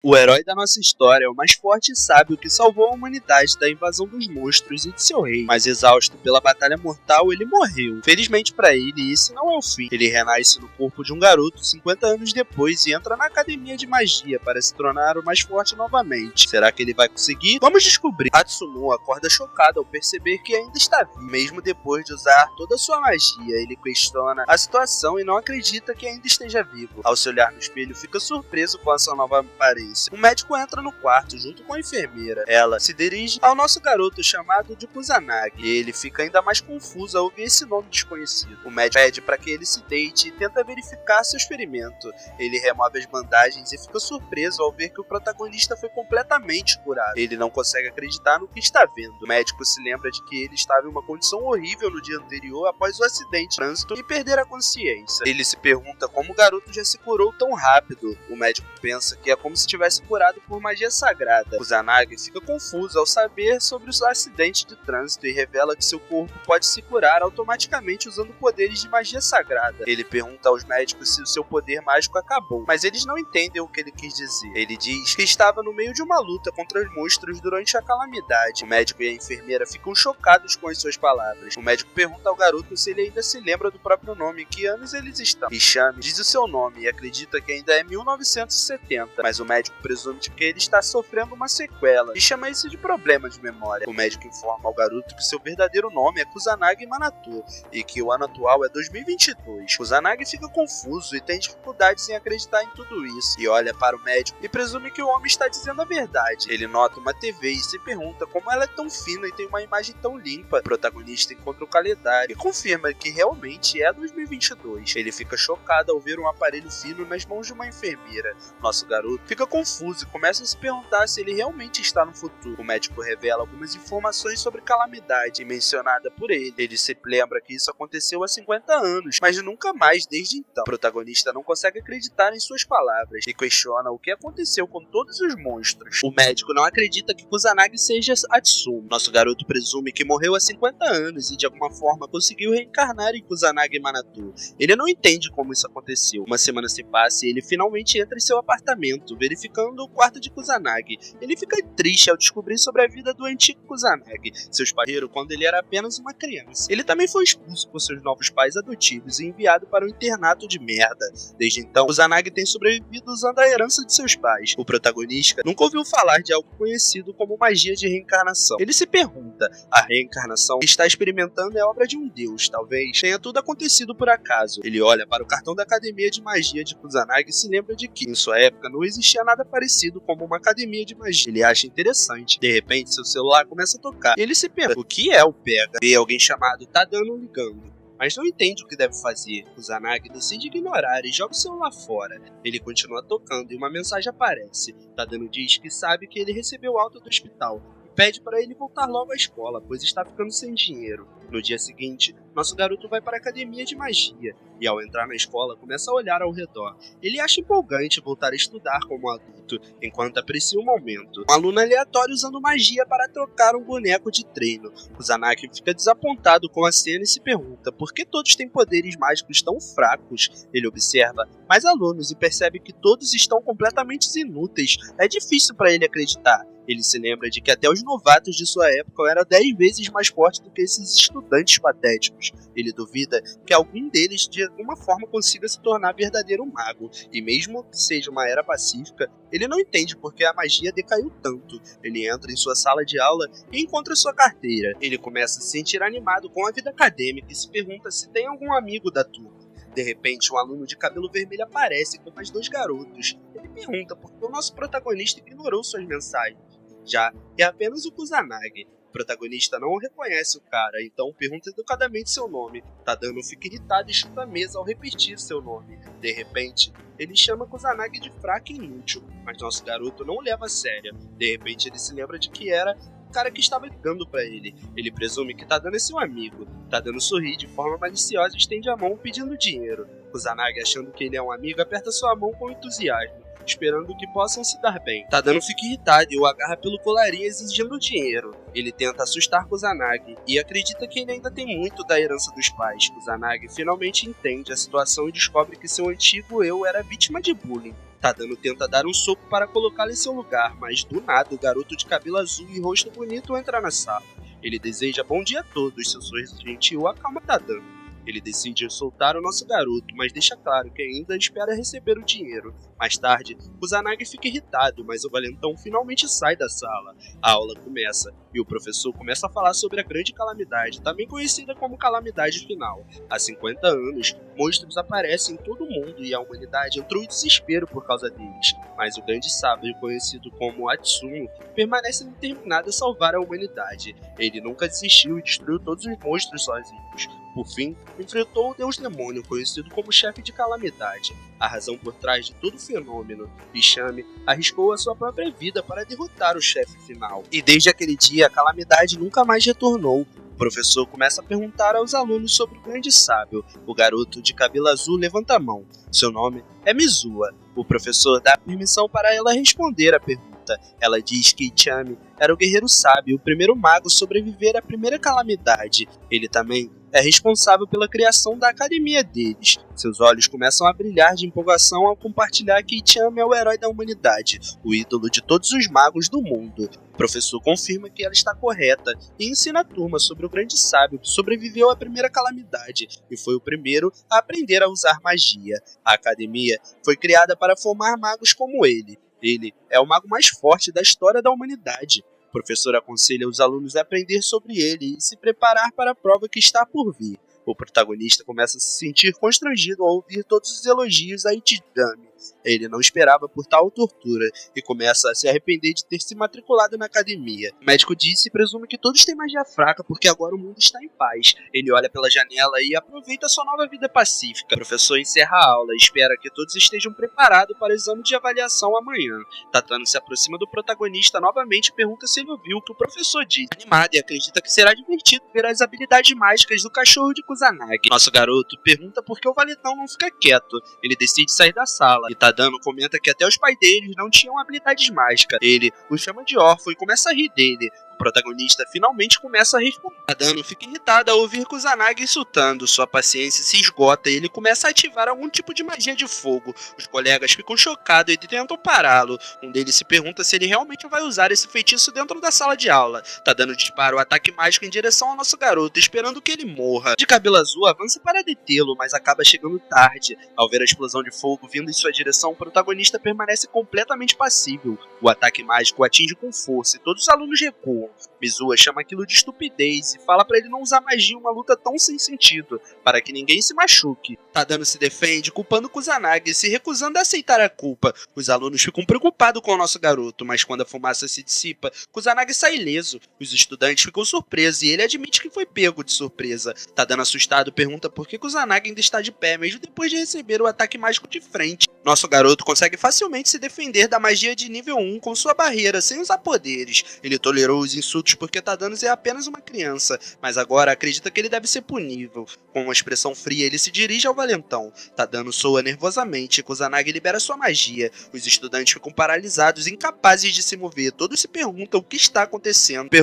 O herói da nossa história é o mais forte e sábio que salvou a humanidade da invasão dos monstros e de seu rei. Mas exausto pela batalha mortal, ele morreu. Felizmente para ele, isso não é o fim. Ele renasce no corpo de um garoto 50 anos depois e entra na academia de magia para se tornar o mais forte novamente. Será que ele vai conseguir? Vamos descobrir. Atsumu acorda chocado ao perceber que ainda está vivo. Mesmo depois de usar toda a sua magia, ele questiona a situação e não acredita que ainda esteja vivo. Ao se olhar no espelho, fica surpreso com a sua nova aparência. Um médico entra no quarto junto com a enfermeira. Ela se dirige ao nosso garoto chamado de Kusanagi. E ele fica ainda mais confuso ao ouvir esse nome desconhecido. O médico pede para que ele se deite e tenta verificar seu experimento. Ele remove as bandagens e fica surpreso ao ver que o protagonista foi completamente curado. Ele não consegue acreditar no que está vendo. O médico se lembra de que ele estava em uma condição horrível no dia anterior após o acidente de trânsito e perder a consciência. Ele se pergunta como o garoto já se curou tão rápido. O médico pensa que é como se tivesse curado por magia sagrada. Kusanagi fica confuso ao saber sobre o acidente de trânsito e revela que seu corpo pode se curar automaticamente usando poderes de magia sagrada. Ele pergunta aos médicos se o seu poder mágico acabou, mas eles não entendem o que ele quis dizer. Ele diz que estava no meio de uma luta contra os monstros durante a calamidade. O médico e a enfermeira ficam chocados com as suas palavras. O médico pergunta ao garoto se ele ainda se lembra do próprio nome e que anos eles estão. Ishami diz o seu nome e acredita que ainda é 1970, mas o médico presume que ele está sofrendo uma sequela e chama isso de problema de memória. O médico informa ao garoto que seu verdadeiro nome é Kusanagi Manato e que o ano atual é 2022. Kusanagi fica confuso e tem dificuldades em acreditar em tudo isso e olha para o médico e presume que o homem está dizendo a verdade. Ele nota uma TV e se pergunta como ela é tão fina e tem uma imagem tão limpa. O protagonista encontra o calendário e confirma que realmente é 2022. Ele fica chocado ao ver um aparelho fino nas mãos de uma enfermeira. Nosso garoto fica confuso e começa a se perguntar se ele realmente está no futuro. O médico revela algumas informações sobre calamidade mencionada por ele. Ele se lembra que isso aconteceu há 50 anos, mas nunca mais desde então. O protagonista não consegue acreditar em suas palavras e questiona o que aconteceu com todos os monstros. O médico não acredita que Kusanagi seja Atsumu. Nosso garoto presume que morreu há 50 anos e de alguma forma conseguiu reencarnar em Kusanagi Manato. Ele não entende como isso aconteceu. Uma semana se passa e ele finalmente entra em seu apartamento, verificando o quarto de Kusanagi. Ele fica triste ao descobrir sobre a vida do antigo Kusanagi. Seus pais morreram quando ele era apenas uma criança. Ele também foi expulso por seus novos pais adotivos e enviado para um internato de merda. Desde então, Kusanagi tem sobrevivido usando a herança de seus pais. O protagonista nunca ouviu falar de algo conhecido como magia de reencarnação. Ele se pergunta, a reencarnação que está experimentando é obra de um deus, talvez tenha tudo acontecido por acaso. Ele olha para o cartão da academia de magia de Kusanagi e se lembra de que, em sua época, não existia nada parecido como uma academia de magia. Ele acha interessante. De repente, seu celular começa a tocar. Ele se pergunta, o que é o pega? Vê alguém chamado Tadano ligando, mas não entende o que deve fazer. Kusanagi decide ignorar e joga o celular fora. Ele continua tocando e uma mensagem aparece. Tadano diz que sabe que ele recebeu alta do hospital e pede para ele voltar logo à escola, pois está ficando sem dinheiro. No dia seguinte, nosso garoto vai para a academia de magia e ao entrar na escola começa a olhar ao redor. Ele acha empolgante voltar a estudar como adulto, enquanto aprecia o momento. Um aluno aleatório usando magia para trocar um boneco de treino. Kusanagi fica desapontado com a cena e se pergunta por que todos têm poderes mágicos tão fracos. Ele observa mais alunos e percebe que todos estão completamente inúteis. É difícil para ele acreditar. Ele se lembra de que até os novatos de sua época eram 10 vezes mais fortes do que esses estudantes patéticos. Ele duvida que algum deles de alguma forma consiga se tornar verdadeiro mago, e mesmo que seja uma era pacífica, ele não entende por que a magia decaiu tanto. Ele entra em sua sala de aula e encontra sua carteira. Ele começa a se sentir animado com a vida acadêmica e se pergunta se tem algum amigo da turma. De repente, um aluno de cabelo vermelho aparece com mais 2 garotos. Ele pergunta por que o nosso protagonista ignorou suas mensagens. Já é apenas o Kusanagi. O protagonista não reconhece o cara, então pergunta educadamente seu nome. Tadano fica irritado e chuta a mesa ao repetir seu nome. De repente, ele chama Kusanagi de fraco e inútil, mas nosso garoto não o leva a sério. De repente, ele se lembra de que era o cara que estava ligando para ele. Ele presume que Tadano é seu amigo. Tadano sorri de forma maliciosa e estende a mão pedindo dinheiro. Kusanagi, achando que ele é um amigo, aperta sua mão com entusiasmo, esperando que possam se dar bem. Tadano fica irritado e o agarra pelo colarinho exigindo dinheiro. Ele tenta assustar Kusanagi e acredita que ele ainda tem muito da herança dos pais. Kusanagi finalmente entende a situação e descobre que seu antigo eu era vítima de bullying. Tadano tenta dar um soco para colocá-lo em seu lugar, mas do nada o garoto de cabelo azul e rosto bonito entra na sala. Ele deseja bom dia a todos, seu sorriso gentil acalma Tadano. Ele decide soltar o nosso garoto, mas deixa claro que ainda espera receber o dinheiro. Mais tarde, Kusanagi fica irritado, mas o valentão finalmente sai da sala. A aula começa, e o professor começa a falar sobre a grande calamidade, também conhecida como calamidade final. Há 50 anos, monstros aparecem em todo o mundo e a humanidade entrou em desespero por causa deles. Mas o grande sábio, conhecido como Atsumo, permanece determinado a salvar a humanidade. Ele nunca desistiu e destruiu todos os monstros sozinhos. Por fim, enfrentou o deus demônio, conhecido como chefe de calamidade. A razão por trás de todo o fenômeno, Bichame arriscou a sua própria vida para derrotar o chefe final. E desde aquele dia, a calamidade nunca mais retornou. O professor começa a perguntar aos alunos sobre o grande sábio. O garoto de cabelo azul levanta a mão. Seu nome é Mizua. O professor dá permissão para ela responder a pergunta. Ela diz que Ichami era o guerreiro sábio, o primeiro mago a sobreviver à primeira calamidade. Ele também é responsável pela criação da academia deles. Seus olhos começam a brilhar de empolgação ao compartilhar que Ichami é o herói da humanidade, o ídolo de todos os magos do mundo. O professor confirma que ela está correta e ensina a turma sobre o grande sábio que sobreviveu à primeira calamidade e foi o primeiro a aprender a usar magia. A academia foi criada para formar magos como ele. Ele é o mago mais forte da história da humanidade. O professor aconselha os alunos a aprender sobre ele e se preparar para a prova que está por vir. O protagonista começa a se sentir constrangido ao ouvir todos os elogios a Ichigami. Ele não esperava por tal tortura e começa a se arrepender de ter se matriculado na academia. O médico disse e presume que todos têm magia fraca porque agora o mundo está em paz. Ele olha pela janela e aproveita sua nova vida pacífica. O professor encerra a aula e espera que todos estejam preparados para o exame de avaliação amanhã. Tatano se aproxima do protagonista novamente e pergunta se ele ouviu o que o professor disse. Animado e acredita que será divertido ver as habilidades mágicas do cachorro de Kusanagi. Nosso garoto pergunta por que o valentão não fica quieto. Ele decide sair da sala. E Tadano comenta que até os pais deles não tinham habilidades mágicas. Ele o chama de órfão e começa a rir dele. O protagonista finalmente começa a responder. Tadano fica irritado ao ouvir Kusanagi insultando. Sua paciência se esgota e ele começa a ativar algum tipo de magia de fogo. Os colegas ficam chocados e tentam pará-lo. Um deles se pergunta se ele realmente vai usar esse feitiço dentro da sala de aula. Tadano dispara o ataque mágico em direção ao nosso garoto, esperando que ele morra. De cabelo azul avança para detê-lo, mas acaba chegando tarde. Ao ver a explosão de fogo vindo em sua direção, o protagonista permanece completamente passível. O ataque mágico o atinge com força e todos os alunos recuam. Mizua chama aquilo de estupidez e fala para ele não usar magia em uma luta tão sem sentido, para que ninguém se machuque. Tadano se defende, culpando Kusanagi e se recusando a aceitar a culpa. Os alunos ficam preocupados com o nosso garoto, mas quando a fumaça se dissipa, Kusanagi sai ileso. Os estudantes ficam surpresos e ele admite que foi pego de surpresa. Tadano assustado pergunta por que Kusanagi ainda está de pé, mesmo depois de receber o ataque mágico de frente. Nosso garoto consegue facilmente se defender da magia de nível 1 com sua barreira, sem usar poderes. Ele tolerou os insultos porque Tadano é apenas uma criança, mas agora acredita que ele deve ser punível. Com uma expressão fria, ele se dirige ao valentão. Tadano soa nervosamente e Kusanagi libera sua magia. Os estudantes ficam paralisados, incapazes de se mover. Todos se perguntam o que está acontecendo.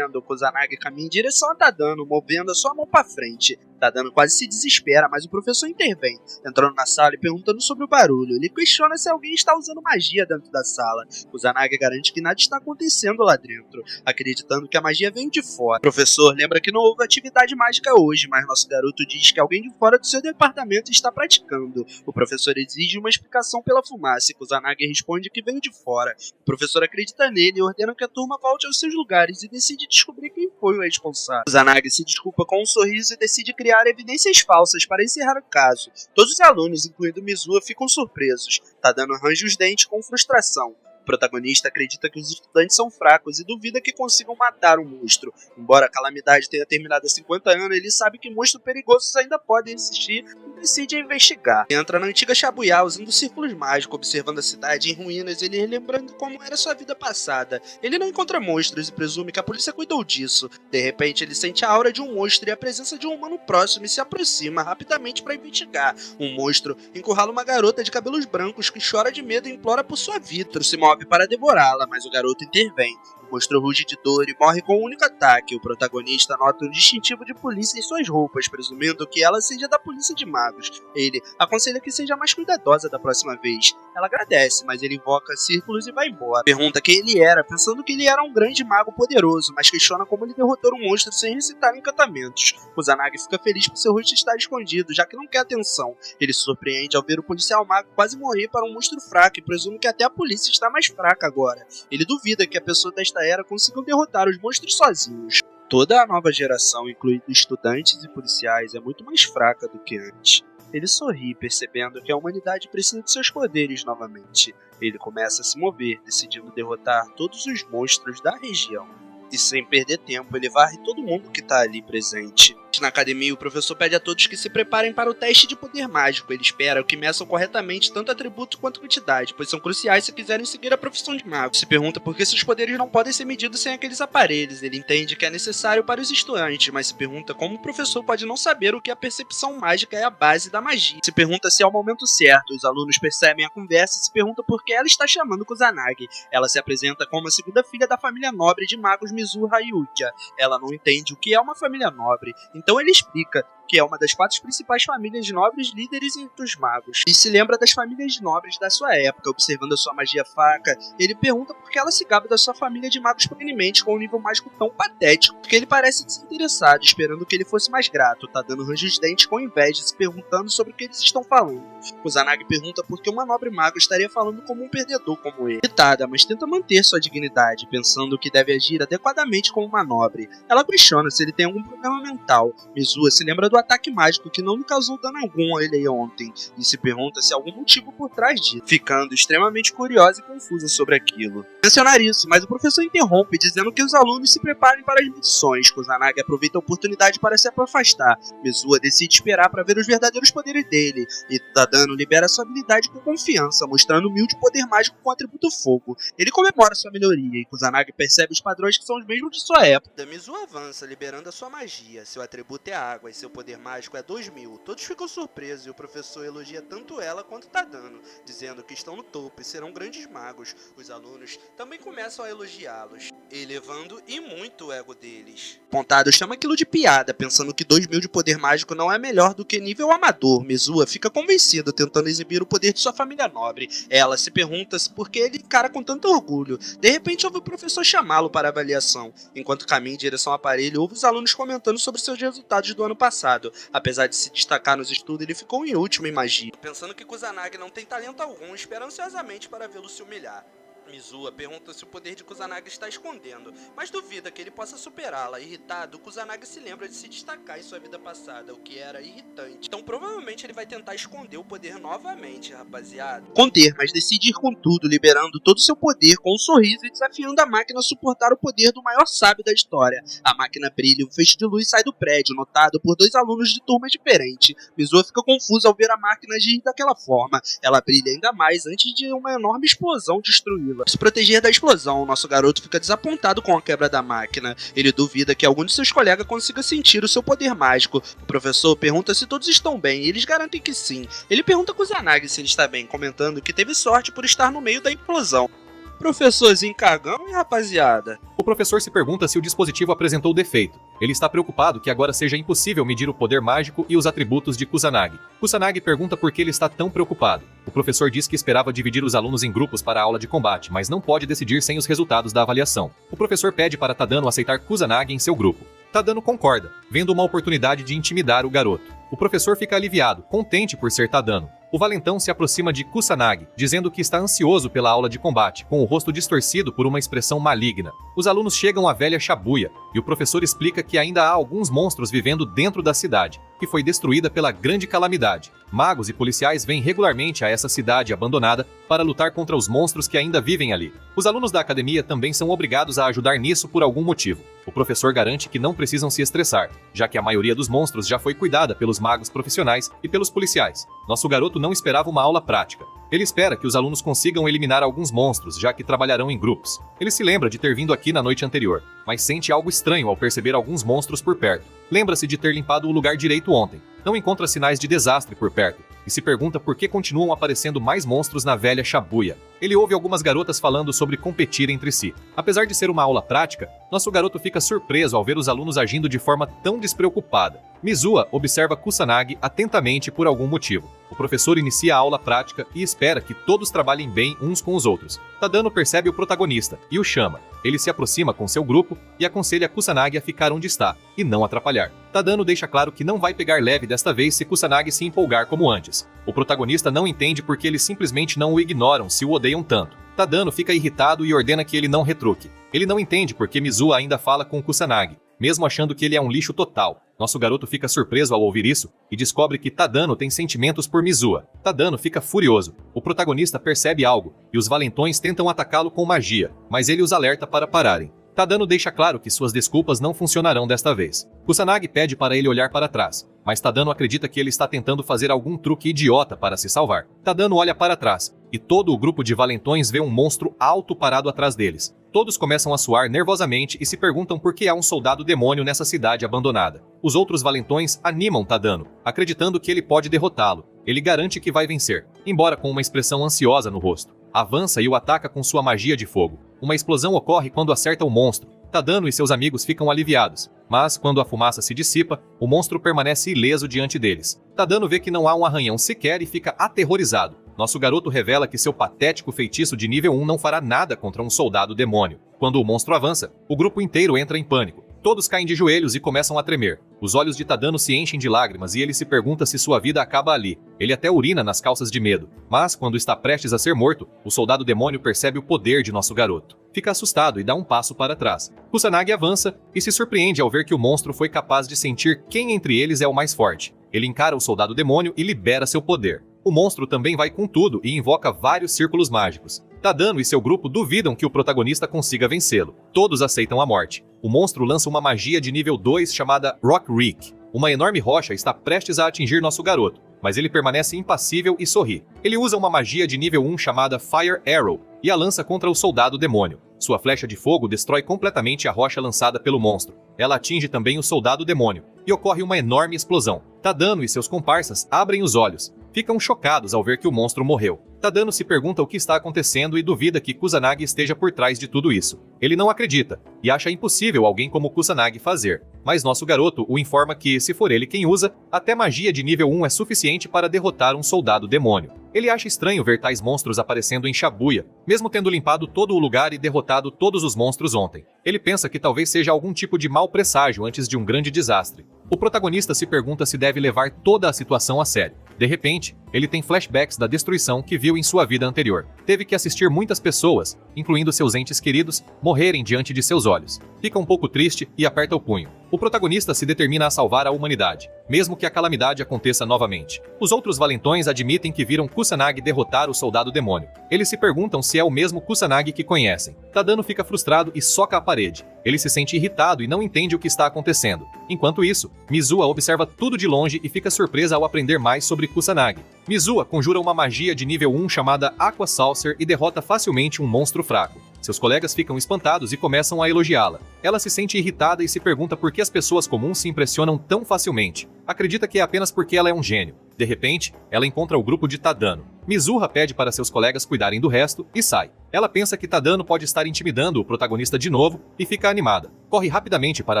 Kusanagi caminha em direção a Tadano, movendo a sua mão para frente. Tadano quase se desespera, mas o professor intervém, entrando na sala e perguntando sobre o barulho. Ele questiona se alguém está usando magia dentro da sala. Kusanagi garante que nada está acontecendo lá dentro, acreditando que a magia veio de fora. O professor lembra que não houve atividade mágica hoje, mas nosso garoto diz que alguém de fora do seu departamento está praticando. O professor exige uma explicação pela fumaça e Kusanagi responde que veio de fora. O professor acredita nele e ordena que a turma volte aos seus lugares e decide descobrir quem foi o responsável. Kusanagi se desculpa com um sorriso e decide criar evidências falsas para encerrar o caso. Todos os alunos, incluindo Mizua, ficam surpresos. Tadano arranja os dentes com frustração. O protagonista acredita que os estudantes são fracos e duvida que consigam matar um monstro. Embora a calamidade tenha terminado há 50 anos, ele sabe que monstros perigosos ainda podem existir e decide investigar. Entra na antiga Shibuya usando círculos mágicos, observando a cidade em ruínas e relembrando como era sua vida passada. Ele não encontra monstros e presume que a polícia cuidou disso. De repente, ele sente a aura de um monstro e a presença de um humano próximo e se aproxima rapidamente para investigar. Um monstro encurrala uma garota de cabelos brancos que chora de medo e implora por sua vida. Se move para devorá-la, mas o garoto intervém. O monstro ruge de dor e morre com um único ataque. O protagonista nota um distintivo de polícia em suas roupas, presumindo que ela seja da polícia de magos. Ele aconselha que seja mais cuidadosa da próxima vez. Ela agradece, mas ele invoca círculos e vai embora. Pergunta quem ele era, pensando que ele era um grande mago poderoso, mas questiona como ele derrotou um monstro sem recitar encantamentos. Kusanagi fica feliz por seu rosto estar escondido, já que não quer atenção. Ele se surpreende ao ver o policial mago quase morrer para um monstro fraco e presume que até a polícia está mais fraca agora. Ele duvida que a pessoa desta era consiga derrotar os monstros sozinhos. Toda a nova geração, incluindo estudantes e policiais, é muito mais fraca do que antes. Ele sorri, percebendo que a humanidade precisa de seus poderes novamente. Ele começa a se mover, decidindo derrotar todos os monstros da região. E sem perder tempo, ele varre todo mundo que está ali presente. Na academia, o professor pede a todos que se preparem para o teste de poder mágico. Ele espera que meçam corretamente tanto atributo quanto quantidade, pois são cruciais se quiserem seguir a profissão de mago. Se pergunta por que seus poderes não podem ser medidos sem aqueles aparelhos. Ele entende que é necessário para os estudantes, mas se pergunta como o professor pode não saber o que a percepção mágica é a base da magia. Se pergunta se é o momento certo. Os alunos percebem a conversa e se perguntam por que ela está chamando Kusanagi. Ela se apresenta como a segunda filha da família nobre de magos Mizu Hayukia. Ela não entende o que é uma família nobre. Então ele explica que é uma das 4 principais famílias de nobres líderes entre os magos, e se lembra das famílias de nobres da sua época. Observando a sua magia fraca, ele pergunta por que ela se gaba da sua família de magos proeminentes com um nível mágico tão patético, porque ele parece desinteressado, esperando que ele fosse mais grato. Tá dando range de dentes com inveja, se perguntando sobre o que eles estão falando. Kusanagi pergunta por que uma nobre mago estaria falando como um perdedor como ele. Irritada, mas tenta manter sua dignidade, pensando que deve agir adequadamente como uma nobre. Ela questiona se ele tem algum problema mental. Mizua se lembra do ataque mágico que não lhe causou dano algum a ele ontem, e se pergunta se há algum motivo por trás disso, ficando extremamente curiosa e confusa sobre aquilo. Mencionar isso, mas o professor interrompe, dizendo que os alunos se preparem para as missões. Kusanagi aproveita a oportunidade para se afastar. Mizua decide esperar para ver os verdadeiros poderes dele, e Tadano libera sua habilidade com confiança, mostrando humilde poder mágico com o atributo fogo. Ele comemora sua melhoria, e Kusanagi percebe os padrões que são os mesmos de sua época. Mizua avança, liberando a sua magia. Seu atributo é água, e seu poder mágico é 2000. Todos ficam surpresos, e o professor elogia tanto ela quanto Tadano, dizendo que estão no topo e serão grandes magos. Os alunos também começam a elogiá-los, elevando e muito o ego deles. Pontado chama aquilo de piada, pensando que 2000 de poder mágico não é melhor do que nível amador. Mizua fica convencido, tentando exibir o poder de sua família nobre. Ela se pergunta por que ele encara com tanto orgulho. De repente ouve o professor chamá-lo para avaliação. Enquanto caminha em direção ao aparelho, ouve os alunos comentando sobre seus resultados do ano passado. Apesar de se destacar nos estudos, ele ficou em último em magia. Pensando que Kusanagi não tem talento algum, espera ansiosamente para vê-lo se humilhar. Mizua pergunta se o poder de Kusanagi está escondendo, mas duvida que ele possa superá-la. Irritado, Kusanagi se lembra de se destacar em sua vida passada, o que era irritante. Então provavelmente ele vai tentar esconder o poder novamente, rapaziada. Conter, mas decide ir com tudo, liberando todo o seu poder com um sorriso e desafiando a máquina a suportar o poder do maior sábio da história. A máquina brilha e um feixe de luz sai do prédio, notado por 2 alunos de turmas diferentes. Mizua fica confusa ao ver a máquina agir daquela forma. Ela brilha ainda mais antes de uma enorme explosão destruí-la. Se proteger da explosão, nosso garoto fica desapontado com a quebra da máquina. Ele duvida que algum de seus colegas consiga sentir o seu poder mágico. O professor pergunta se todos estão bem e eles garantem que sim. Ele pergunta a Kusanagi se ele está bem, comentando que teve sorte por estar no meio da implosão. Professorzinho cagão, hein, rapaziada? O professor se pergunta se o dispositivo apresentou defeito. Ele está preocupado que agora seja impossível medir o poder mágico e os atributos de Kusanagi. Kusanagi pergunta por que ele está tão preocupado. O professor diz que esperava dividir os alunos em grupos para a aula de combate, mas não pode decidir sem os resultados da avaliação. O professor pede para Tadano aceitar Kusanagi em seu grupo. Tadano concorda, vendo uma oportunidade de intimidar o garoto. O professor fica aliviado, contente por ser Tadano. O valentão se aproxima de Kusanagi, dizendo que está ansioso pela aula de combate, com o rosto distorcido por uma expressão maligna. Os alunos chegam à velha Shibuya, e o professor explica que ainda há alguns monstros vivendo dentro da cidade, que foi destruída pela grande calamidade. Magos e policiais vêm regularmente a essa cidade abandonada para lutar contra os monstros que ainda vivem ali. Os alunos da academia também são obrigados a ajudar nisso por algum motivo. O professor garante que não precisam se estressar, já que a maioria dos monstros já foi cuidada pelos magos profissionais e pelos policiais. Nosso garoto não esperava uma aula prática. Ele espera que os alunos consigam eliminar alguns monstros, já que trabalharão em grupos. Ele se lembra de ter vindo aqui na noite anterior, mas sente algo estranho ao perceber alguns monstros por perto. Lembra-se de ter limpado o lugar direito ontem. Não encontra sinais de desastre por perto e se pergunta por que continuam aparecendo mais monstros na velha Shibuya. Ele ouve algumas garotas falando sobre competir entre si. Apesar de ser uma aula prática, nosso garoto fica surpreso ao ver os alunos agindo de forma tão despreocupada. Mizuha observa Kusanagi atentamente por algum motivo. O professor inicia a aula prática e espera que todos trabalhem bem uns com os outros. Tadano percebe o protagonista e o chama. Ele se aproxima com seu grupo e aconselha Kusanagi a ficar onde está e não atrapalhar. Tadano deixa claro que não vai pegar leve desta vez se Kusanagi se empolgar como antes. O protagonista não entende porque eles simplesmente não o ignoram se o odeiam tanto. Tadano fica irritado e ordena que ele não retruque. Ele não entende porque Mizuha ainda fala com Kusanagi, mesmo achando que ele é um lixo total. Nosso garoto fica surpreso ao ouvir isso e descobre que Tadano tem sentimentos por Mizuha. Tadano fica furioso. O protagonista percebe algo e os valentões tentam atacá-lo com magia, mas ele os alerta para pararem. Tadano deixa claro que suas desculpas não funcionarão desta vez. Kusanagi pede para ele olhar para trás, mas Tadano acredita que ele está tentando fazer algum truque idiota para se salvar. Tadano olha para trás e todo o grupo de valentões vê um monstro alto parado atrás deles. Todos começam a suar nervosamente e se perguntam por que há um soldado demônio nessa cidade abandonada. Os outros valentões animam Tadano, acreditando que ele pode derrotá-lo. Ele garante que vai vencer, embora com uma expressão ansiosa no rosto. Avança e o ataca com sua magia de fogo. Uma explosão ocorre quando acerta o monstro. Tadano e seus amigos ficam aliviados, mas quando a fumaça se dissipa, o monstro permanece ileso diante deles. Tadano vê que não há um arranhão sequer e fica aterrorizado. Nosso garoto revela que seu patético feitiço de nível 1 não fará nada contra um soldado demônio. Quando o monstro avança, o grupo inteiro entra em pânico. Todos caem de joelhos e começam a tremer. Os olhos de Tadano se enchem de lágrimas e ele se pergunta se sua vida acaba ali. Ele até urina nas calças de medo. Mas, quando está prestes a ser morto, o soldado demônio percebe o poder de nosso garoto. Fica assustado e dá um passo para trás. Kusanagi avança e se surpreende ao ver que o monstro foi capaz de sentir quem entre eles é o mais forte. Ele encara o soldado demônio e libera seu poder. O monstro também vai com tudo e invoca vários círculos mágicos. Tadano e seu grupo duvidam que o protagonista consiga vencê-lo. Todos aceitam a morte. O monstro lança uma magia de nível 2 chamada Rock Rick. Uma enorme rocha está prestes a atingir nosso garoto, mas ele permanece impassível e sorri. Ele usa uma magia de nível 1 chamada Fire Arrow e a lança contra o soldado demônio. Sua flecha de fogo destrói completamente a rocha lançada pelo monstro. Ela atinge também o soldado demônio e ocorre uma enorme explosão. Tadano e seus comparsas abrem os olhos. Ficam chocados ao ver que o monstro morreu. Tadano se pergunta o que está acontecendo e duvida que Kusanagi esteja por trás de tudo isso. Ele não acredita e acha impossível alguém como Kusanagi fazer. Mas nosso garoto o informa que, se for ele quem usa, até magia de nível 1 é suficiente para derrotar um soldado demônio. Ele acha estranho ver tais monstros aparecendo em Shibuya, mesmo tendo limpado todo o lugar e derrotado todos os monstros ontem. Ele pensa que talvez seja algum tipo de mau presságio antes de um grande desastre. O protagonista se pergunta se deve levar toda a situação a sério. De repente, ele tem flashbacks da destruição que viu em sua vida anterior. Teve que assistir muitas pessoas, incluindo seus entes queridos, morrerem diante de seus olhos. Fica um pouco triste e aperta o punho. O protagonista se determina a salvar a humanidade, mesmo que a calamidade aconteça novamente. Os outros valentões admitem que viram Kusanagi derrotar o soldado demônio. Eles se perguntam se é o mesmo Kusanagi que conhecem. Tadano fica frustrado e soca a parede. Ele se sente irritado e não entende o que está acontecendo. Enquanto isso, Mizuha observa tudo de longe e fica surpresa ao aprender mais sobre Kusanagi. Mizuha conjura uma magia de nível 1 chamada Aqua Saucer e derrota facilmente um monstro fraco. Seus colegas ficam espantados e começam a elogiá-la. Ela se sente irritada e se pergunta por que as pessoas comuns se impressionam tão facilmente. Acredita que é apenas porque ela é um gênio. De repente, ela encontra o grupo de Tadano. Mizuha pede para seus colegas cuidarem do resto e sai. Ela pensa que Tadano pode estar intimidando o protagonista de novo e fica animada. Corre rapidamente para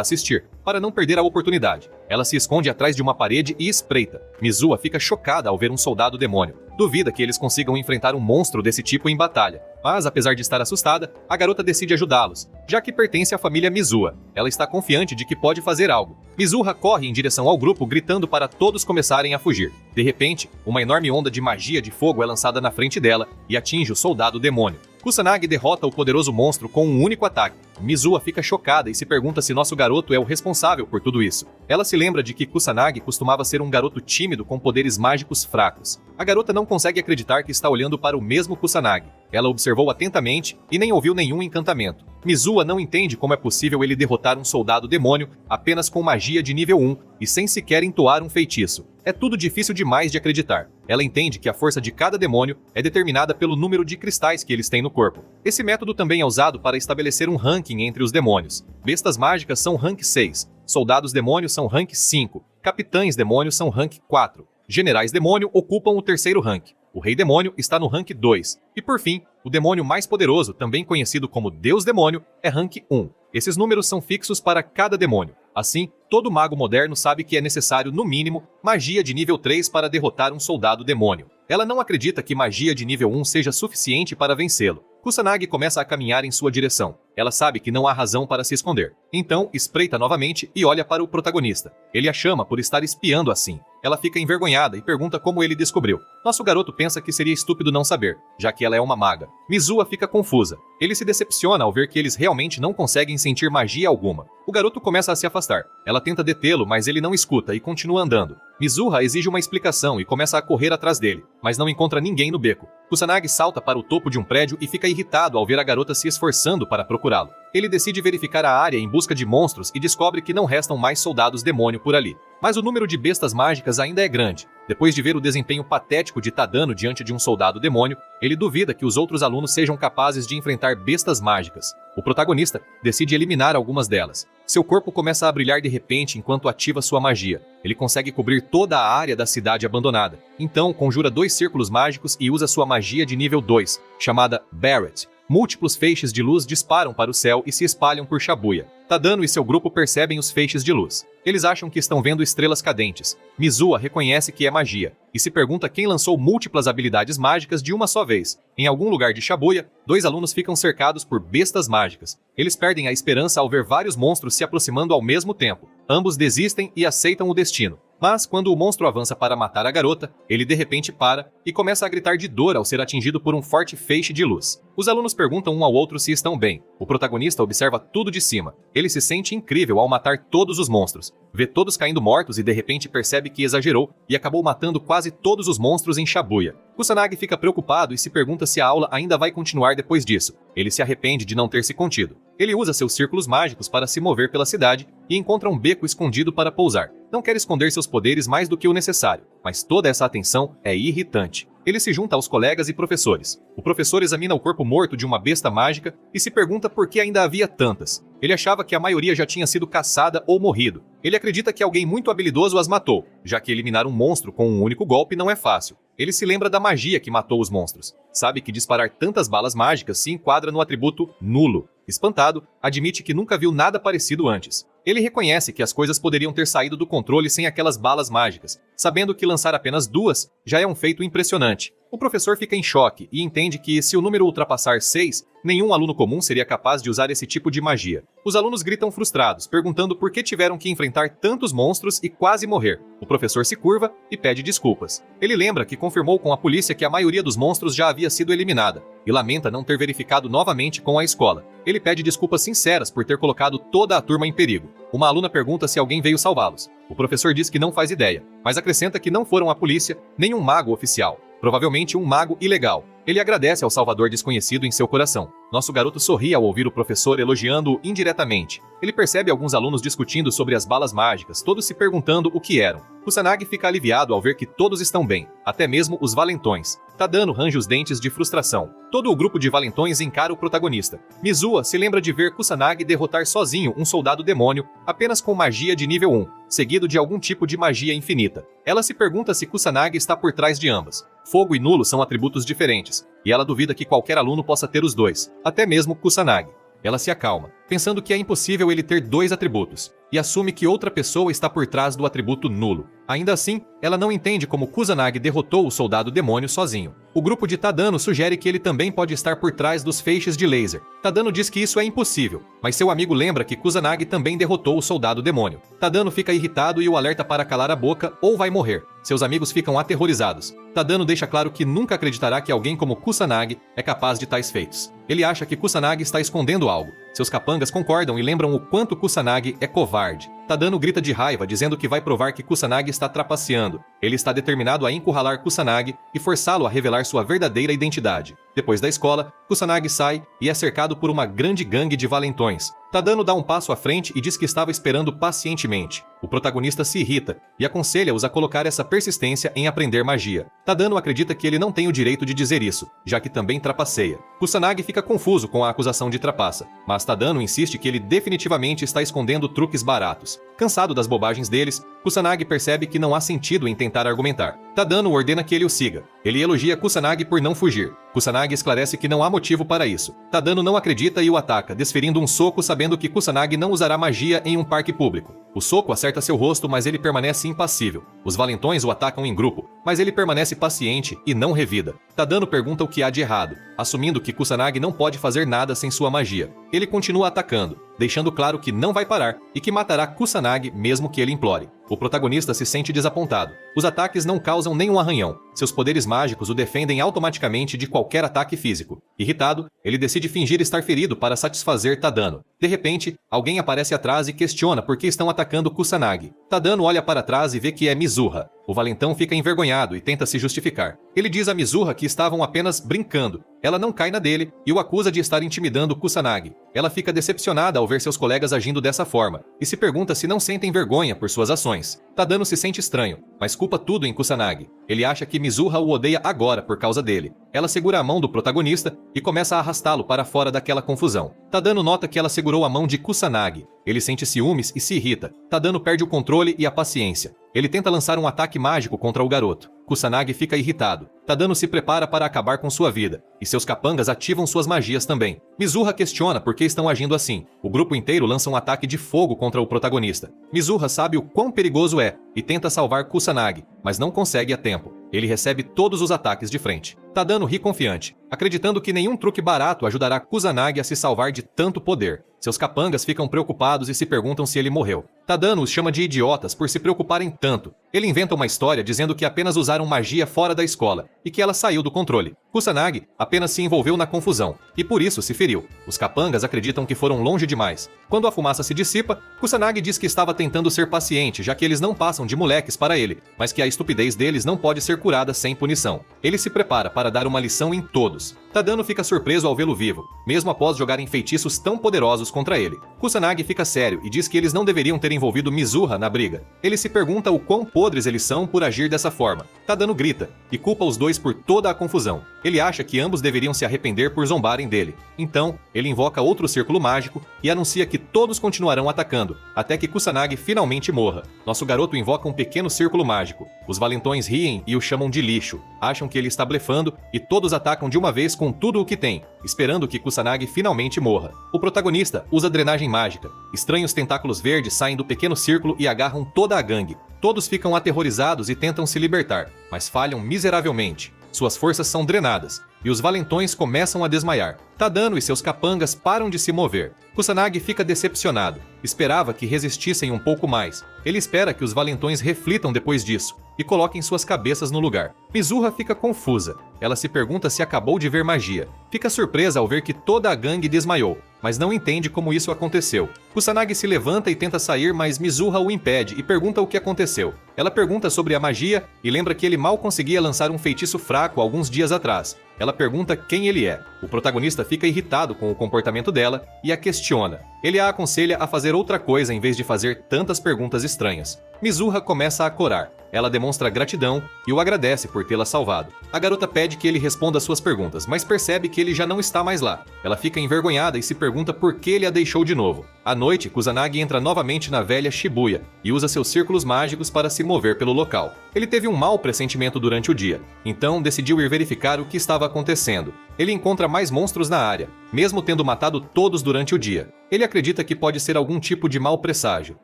assistir, para não perder a oportunidade. Ela se esconde atrás de uma parede e espreita. Mizuha fica chocada ao ver um soldado demônio. Duvida que eles consigam enfrentar um monstro desse tipo em batalha. Mas, apesar de estar assustada, a garota decide ajudá-los, já que pertence à família Mizuha. Ela está confiante de que pode fazer algo. Mizuha corre em direção ao grupo, gritando para todos começarem a fugir. De repente, uma enorme onda de magia de fogo é lançada na frente dela e atinge o soldado demônio. Kusanagi derrota o poderoso monstro com um único ataque. Mizuha fica chocada e se pergunta se nosso garoto é o responsável por tudo isso. Ela se lembra de que Kusanagi costumava ser um garoto tímido com poderes mágicos fracos. A garota não consegue acreditar que está olhando para o mesmo Kusanagi. Ela observou atentamente e nem ouviu nenhum encantamento. Mizuha não entende como é possível ele derrotar um soldado demônio apenas com magia de nível 1 e sem sequer entoar um feitiço. É tudo difícil demais de acreditar. Ela entende que a força de cada demônio é determinada pelo número de cristais que eles têm no corpo. Esse método também é usado para estabelecer um ranking entre os demônios. Bestas mágicas são rank 6, soldados demônios são rank 5, capitães demônios são rank 4, generais demônio ocupam o terceiro rank. O Rei Demônio está no rank 2. E por fim, o demônio mais poderoso, também conhecido como Deus Demônio, é rank 1. Esses números são fixos para cada demônio. Assim, todo mago moderno sabe que é necessário, no mínimo, magia de nível 3 para derrotar um soldado demônio. Ela não acredita que magia de nível 1 seja suficiente para vencê-lo. Kusanagi começa a caminhar em sua direção. Ela sabe que não há razão para se esconder. Então, espreita novamente e olha para o protagonista. Ele a chama por estar espiando assim. Ela fica envergonhada e pergunta como ele descobriu. Nosso garoto pensa que seria estúpido não saber, já que ela é uma maga. Mizuha fica confusa. Ele se decepciona ao ver que eles realmente não conseguem sentir magia alguma. O garoto começa a se afastar. Ela tenta detê-lo, mas ele não escuta e continua andando. Mizuha exige uma explicação e começa a correr atrás dele, mas não encontra ninguém no beco. Kusanagi salta para o topo de um prédio e fica irritado ao ver a garota se esforçando para procurá-lo. Ele decide verificar a área em busca de monstros e descobre que não restam mais soldados demônio por ali. Mas o número de bestas mágicas ainda é grande. Depois de ver o desempenho patético de Tadano diante de um soldado demônio, ele duvida que os outros alunos sejam capazes de enfrentar bestas mágicas. O protagonista decide eliminar algumas delas. Seu corpo começa a brilhar de repente enquanto ativa sua magia. Ele consegue cobrir toda a área da cidade abandonada. Então, conjura 2 círculos mágicos e usa sua magia de nível 2, chamada Barret. Múltiplos feixes de luz disparam para o céu e se espalham por Shibuya. Tadano e seu grupo percebem os feixes de luz. Eles acham que estão vendo estrelas cadentes. Mizuha reconhece que é magia e se pergunta quem lançou múltiplas habilidades mágicas de uma só vez. Em algum lugar de Shibuya, 2 alunos ficam cercados por bestas mágicas. Eles perdem a esperança ao ver vários monstros se aproximando ao mesmo tempo. Ambos desistem e aceitam o destino. Mas, quando o monstro avança para matar a garota, ele de repente para e começa a gritar de dor ao ser atingido por um forte feixe de luz. Os alunos perguntam um ao outro se estão bem. O protagonista observa tudo de cima. Ele se sente incrível ao matar todos os monstros. Vê todos caindo mortos e de repente percebe que exagerou e acabou matando quase todos os monstros em Shibuya. Kusanagi fica preocupado e se pergunta se a aula ainda vai continuar depois disso. Ele se arrepende de não ter se contido. Ele usa seus círculos mágicos para se mover pela cidade e encontra um beco escondido para pousar. Não quer esconder seus poderes mais do que o necessário, mas toda essa atenção é irritante. Ele se junta aos colegas e professores. O professor examina o corpo morto de uma besta mágica e se pergunta por que ainda havia tantas. Ele achava que a maioria já tinha sido caçada ou morrido. Ele acredita que alguém muito habilidoso as matou, já que eliminar um monstro com um único golpe não é fácil. Ele se lembra da magia que matou os monstros. Sabe que disparar tantas balas mágicas se enquadra no atributo nulo. Espantado, admite que nunca viu nada parecido antes. Ele reconhece que as coisas poderiam ter saído do controle sem aquelas balas mágicas, sabendo que lançar apenas 2 já é um feito impressionante. O professor fica em choque e entende que, se o número ultrapassar 6, nenhum aluno comum seria capaz de usar esse tipo de magia. Os alunos gritam frustrados, perguntando por que tiveram que enfrentar tantos monstros e quase morrer. O professor se curva e pede desculpas. Ele lembra que confirmou com a polícia que a maioria dos monstros já havia sido eliminada, e lamenta não ter verificado novamente com a escola. Ele pede desculpas sinceras por ter colocado toda a turma em perigo. Uma aluna pergunta se alguém veio salvá-los. O professor diz que não faz ideia, mas acrescenta que não foram a polícia, nem um mago oficial. Provavelmente um mago ilegal. Ele agradece ao salvador desconhecido em seu coração. Nosso garoto sorri ao ouvir o professor elogiando-o indiretamente. Ele percebe alguns alunos discutindo sobre as balas mágicas, todos se perguntando o que eram. Kusanagi fica aliviado ao ver que todos estão bem, até mesmo os valentões. Tadano range os dentes de frustração. Todo o grupo de valentões encara o protagonista. Mizuha se lembra de ver Kusanagi derrotar sozinho um soldado demônio apenas com magia de nível 1, seguido de algum tipo de magia infinita. Ela se pergunta se Kusanagi está por trás de ambas. Fogo e nulo são atributos diferentes, e ela duvida que qualquer aluno possa ter os dois, até mesmo Kusanagi. Ela se acalma, pensando que é impossível ele ter 2 atributos, e assume que outra pessoa está por trás do atributo nulo. Ainda assim, ela não entende como Kusanagi derrotou o soldado demônio sozinho. O grupo de Tadano sugere que ele também pode estar por trás dos feixes de laser. Tadano diz que isso é impossível, mas seu amigo lembra que Kusanagi também derrotou o soldado demônio. Tadano fica irritado e o alerta para calar a boca ou vai morrer. Seus amigos ficam aterrorizados. Tadano deixa claro que nunca acreditará que alguém como Kusanagi é capaz de tais feitos. Ele acha que Kusanagi está escondendo algo. Seus capangas concordam e lembram o quanto Kusanagi é covarde. Tadano grita de raiva, dizendo que vai provar que Kusanagi está trapaceando. Ele está determinado a encurralar Kusanagi e forçá-lo a revelar sua verdadeira identidade. Depois da escola, Kusanagi sai e é cercado por uma grande gangue de valentões. Tadano dá um passo à frente e diz que estava esperando pacientemente. O protagonista se irrita e aconselha-os a colocar essa persistência em aprender magia. Tadano acredita que ele não tem o direito de dizer isso, já que também trapaceia. Kusanagi fica confuso com a acusação de trapaça, mas Tadano insiste que ele definitivamente está escondendo truques baratos. Cansado das bobagens deles, Kusanagi percebe que não há sentido em tentar argumentar. Tadano ordena que ele o siga. Ele elogia Kusanagi por não fugir. Kusanagi esclarece que não há motivo para isso. Tadano não acredita e o ataca, desferindo um soco sabendo que Kusanagi não usará magia em um parque público. O soco acerta seu rosto, mas ele permanece impassível. Os valentões o atacam em grupo, mas ele permanece paciente e não revida. Tadano pergunta o que há de errado, assumindo que Kusanagi não pode fazer nada sem sua magia. Ele continua atacando, deixando claro que não vai parar e que matará Kusanagi mesmo que ele implore. O protagonista se sente desapontado. Os ataques não causam nenhum arranhão. Seus poderes mágicos o defendem automaticamente de qualquer ataque físico. Irritado, ele decide fingir estar ferido para satisfazer Tadano. De repente, alguém aparece atrás e questiona por que estão atacando Kusanagi. Tadano olha para trás e vê que é Mizuha. O valentão fica envergonhado e tenta se justificar. Ele diz a Mizuha que estavam apenas brincando. Ela não cai na dele e o acusa de estar intimidando Kusanagi. Ela fica decepcionada ao ver seus colegas agindo dessa forma e se pergunta se não sentem vergonha por suas ações. Tadano se sente estranho, mas culpa tudo em Kusanagi. Ele acha que Mizuha o odeia agora por causa dele. Ela segura a mão do protagonista e começa a arrastá-lo para fora daquela confusão. Tadano nota que ela segurou a mão de Kusanagi. Ele sente ciúmes e se irrita. Tadano perde o controle e a paciência. Ele tenta lançar um ataque mágico contra o garoto. Kusanagi fica irritado. Tadano se prepara para acabar com sua vida, e seus capangas ativam suas magias também. Mizuha questiona por que estão agindo assim. O grupo inteiro lança um ataque de fogo contra o protagonista. Mizuha sabe o quão perigoso é e tenta salvar Kusanagi, mas não consegue a tempo. Ele recebe todos os ataques de frente. Tadano ri confiante, acreditando que nenhum truque barato ajudará Kusanagi a se salvar de tanto poder. Seus capangas ficam preocupados e se perguntam se ele morreu. Tadano os chama de idiotas por se preocuparem tanto. Ele inventa uma história dizendo que apenas usaram magia fora da escola e que ela saiu do controle. Kusanagi apenas se envolveu na confusão e por isso se feriu. Os capangas acreditam que foram longe demais. Quando a fumaça se dissipa, Kusanagi diz que estava tentando ser paciente, já que eles não passam de moleques para ele, mas que a estupidez deles não pode ser curada sem punição. Ele se prepara para dar uma lição em todos. Tadano fica surpreso ao vê-lo vivo, mesmo após jogarem feitiços tão poderosos contra ele. Kusanagi fica sério e diz que eles não deveriam ter envolvido Mizuha na briga. Ele se pergunta o quão podres eles são por agir dessa forma. Tadano grita e culpa os dois por toda a confusão. Ele acha que ambos deveriam se arrepender por zombarem dele. Então, ele invoca outro círculo mágico e anuncia que todos continuarão atacando, até que Kusanagi finalmente morra. Nosso garoto invoca um pequeno círculo mágico. Os valentões riem e o chamam de lixo. Acham que ele está blefando e todos atacam de uma vez com tudo o que tem, esperando que Kusanagi finalmente morra. O protagonista usa drenagem mágica. Estranhos tentáculos verdes saem do pequeno círculo e agarram toda a gangue. Todos ficam aterrorizados e tentam se libertar, mas falham miseravelmente. Suas forças são drenadas, e os valentões começam a desmaiar. Tadano e seus capangas param de se mover. Kusanagi fica decepcionado. Esperava que resistissem um pouco mais. Ele espera que os valentões reflitam depois disso e coloquem suas cabeças no lugar. Mizuha fica confusa. Ela se pergunta se acabou de ver magia. Fica surpresa ao ver que toda a gangue desmaiou, mas não entende como isso aconteceu. Kusanagi se levanta e tenta sair, mas Mizuha o impede e pergunta o que aconteceu. Ela pergunta sobre a magia e lembra que ele mal conseguia lançar um feitiço fraco alguns dias atrás. Ela pergunta quem ele é. O protagonista fica irritado com o comportamento dela e a questiona. Ele a aconselha a fazer outra coisa em vez de fazer tantas perguntas estranhas. Mizuha começa a corar. Ela demonstra gratidão e o agradece por tê-la salvado. A garota pede que ele responda suas perguntas, mas percebe que ele já não está mais lá. Ela fica envergonhada e se pergunta por que ele a deixou de novo. À noite, Kusanagi entra novamente na velha Shibuya e usa seus círculos mágicos para se mover pelo local. Ele teve um mau pressentimento durante o dia, então decidiu ir verificar o que estava acontecendo. Ele encontra mais monstros na área, mesmo tendo matado todos durante o dia. Ele acredita que pode ser algum tipo de mau presságio.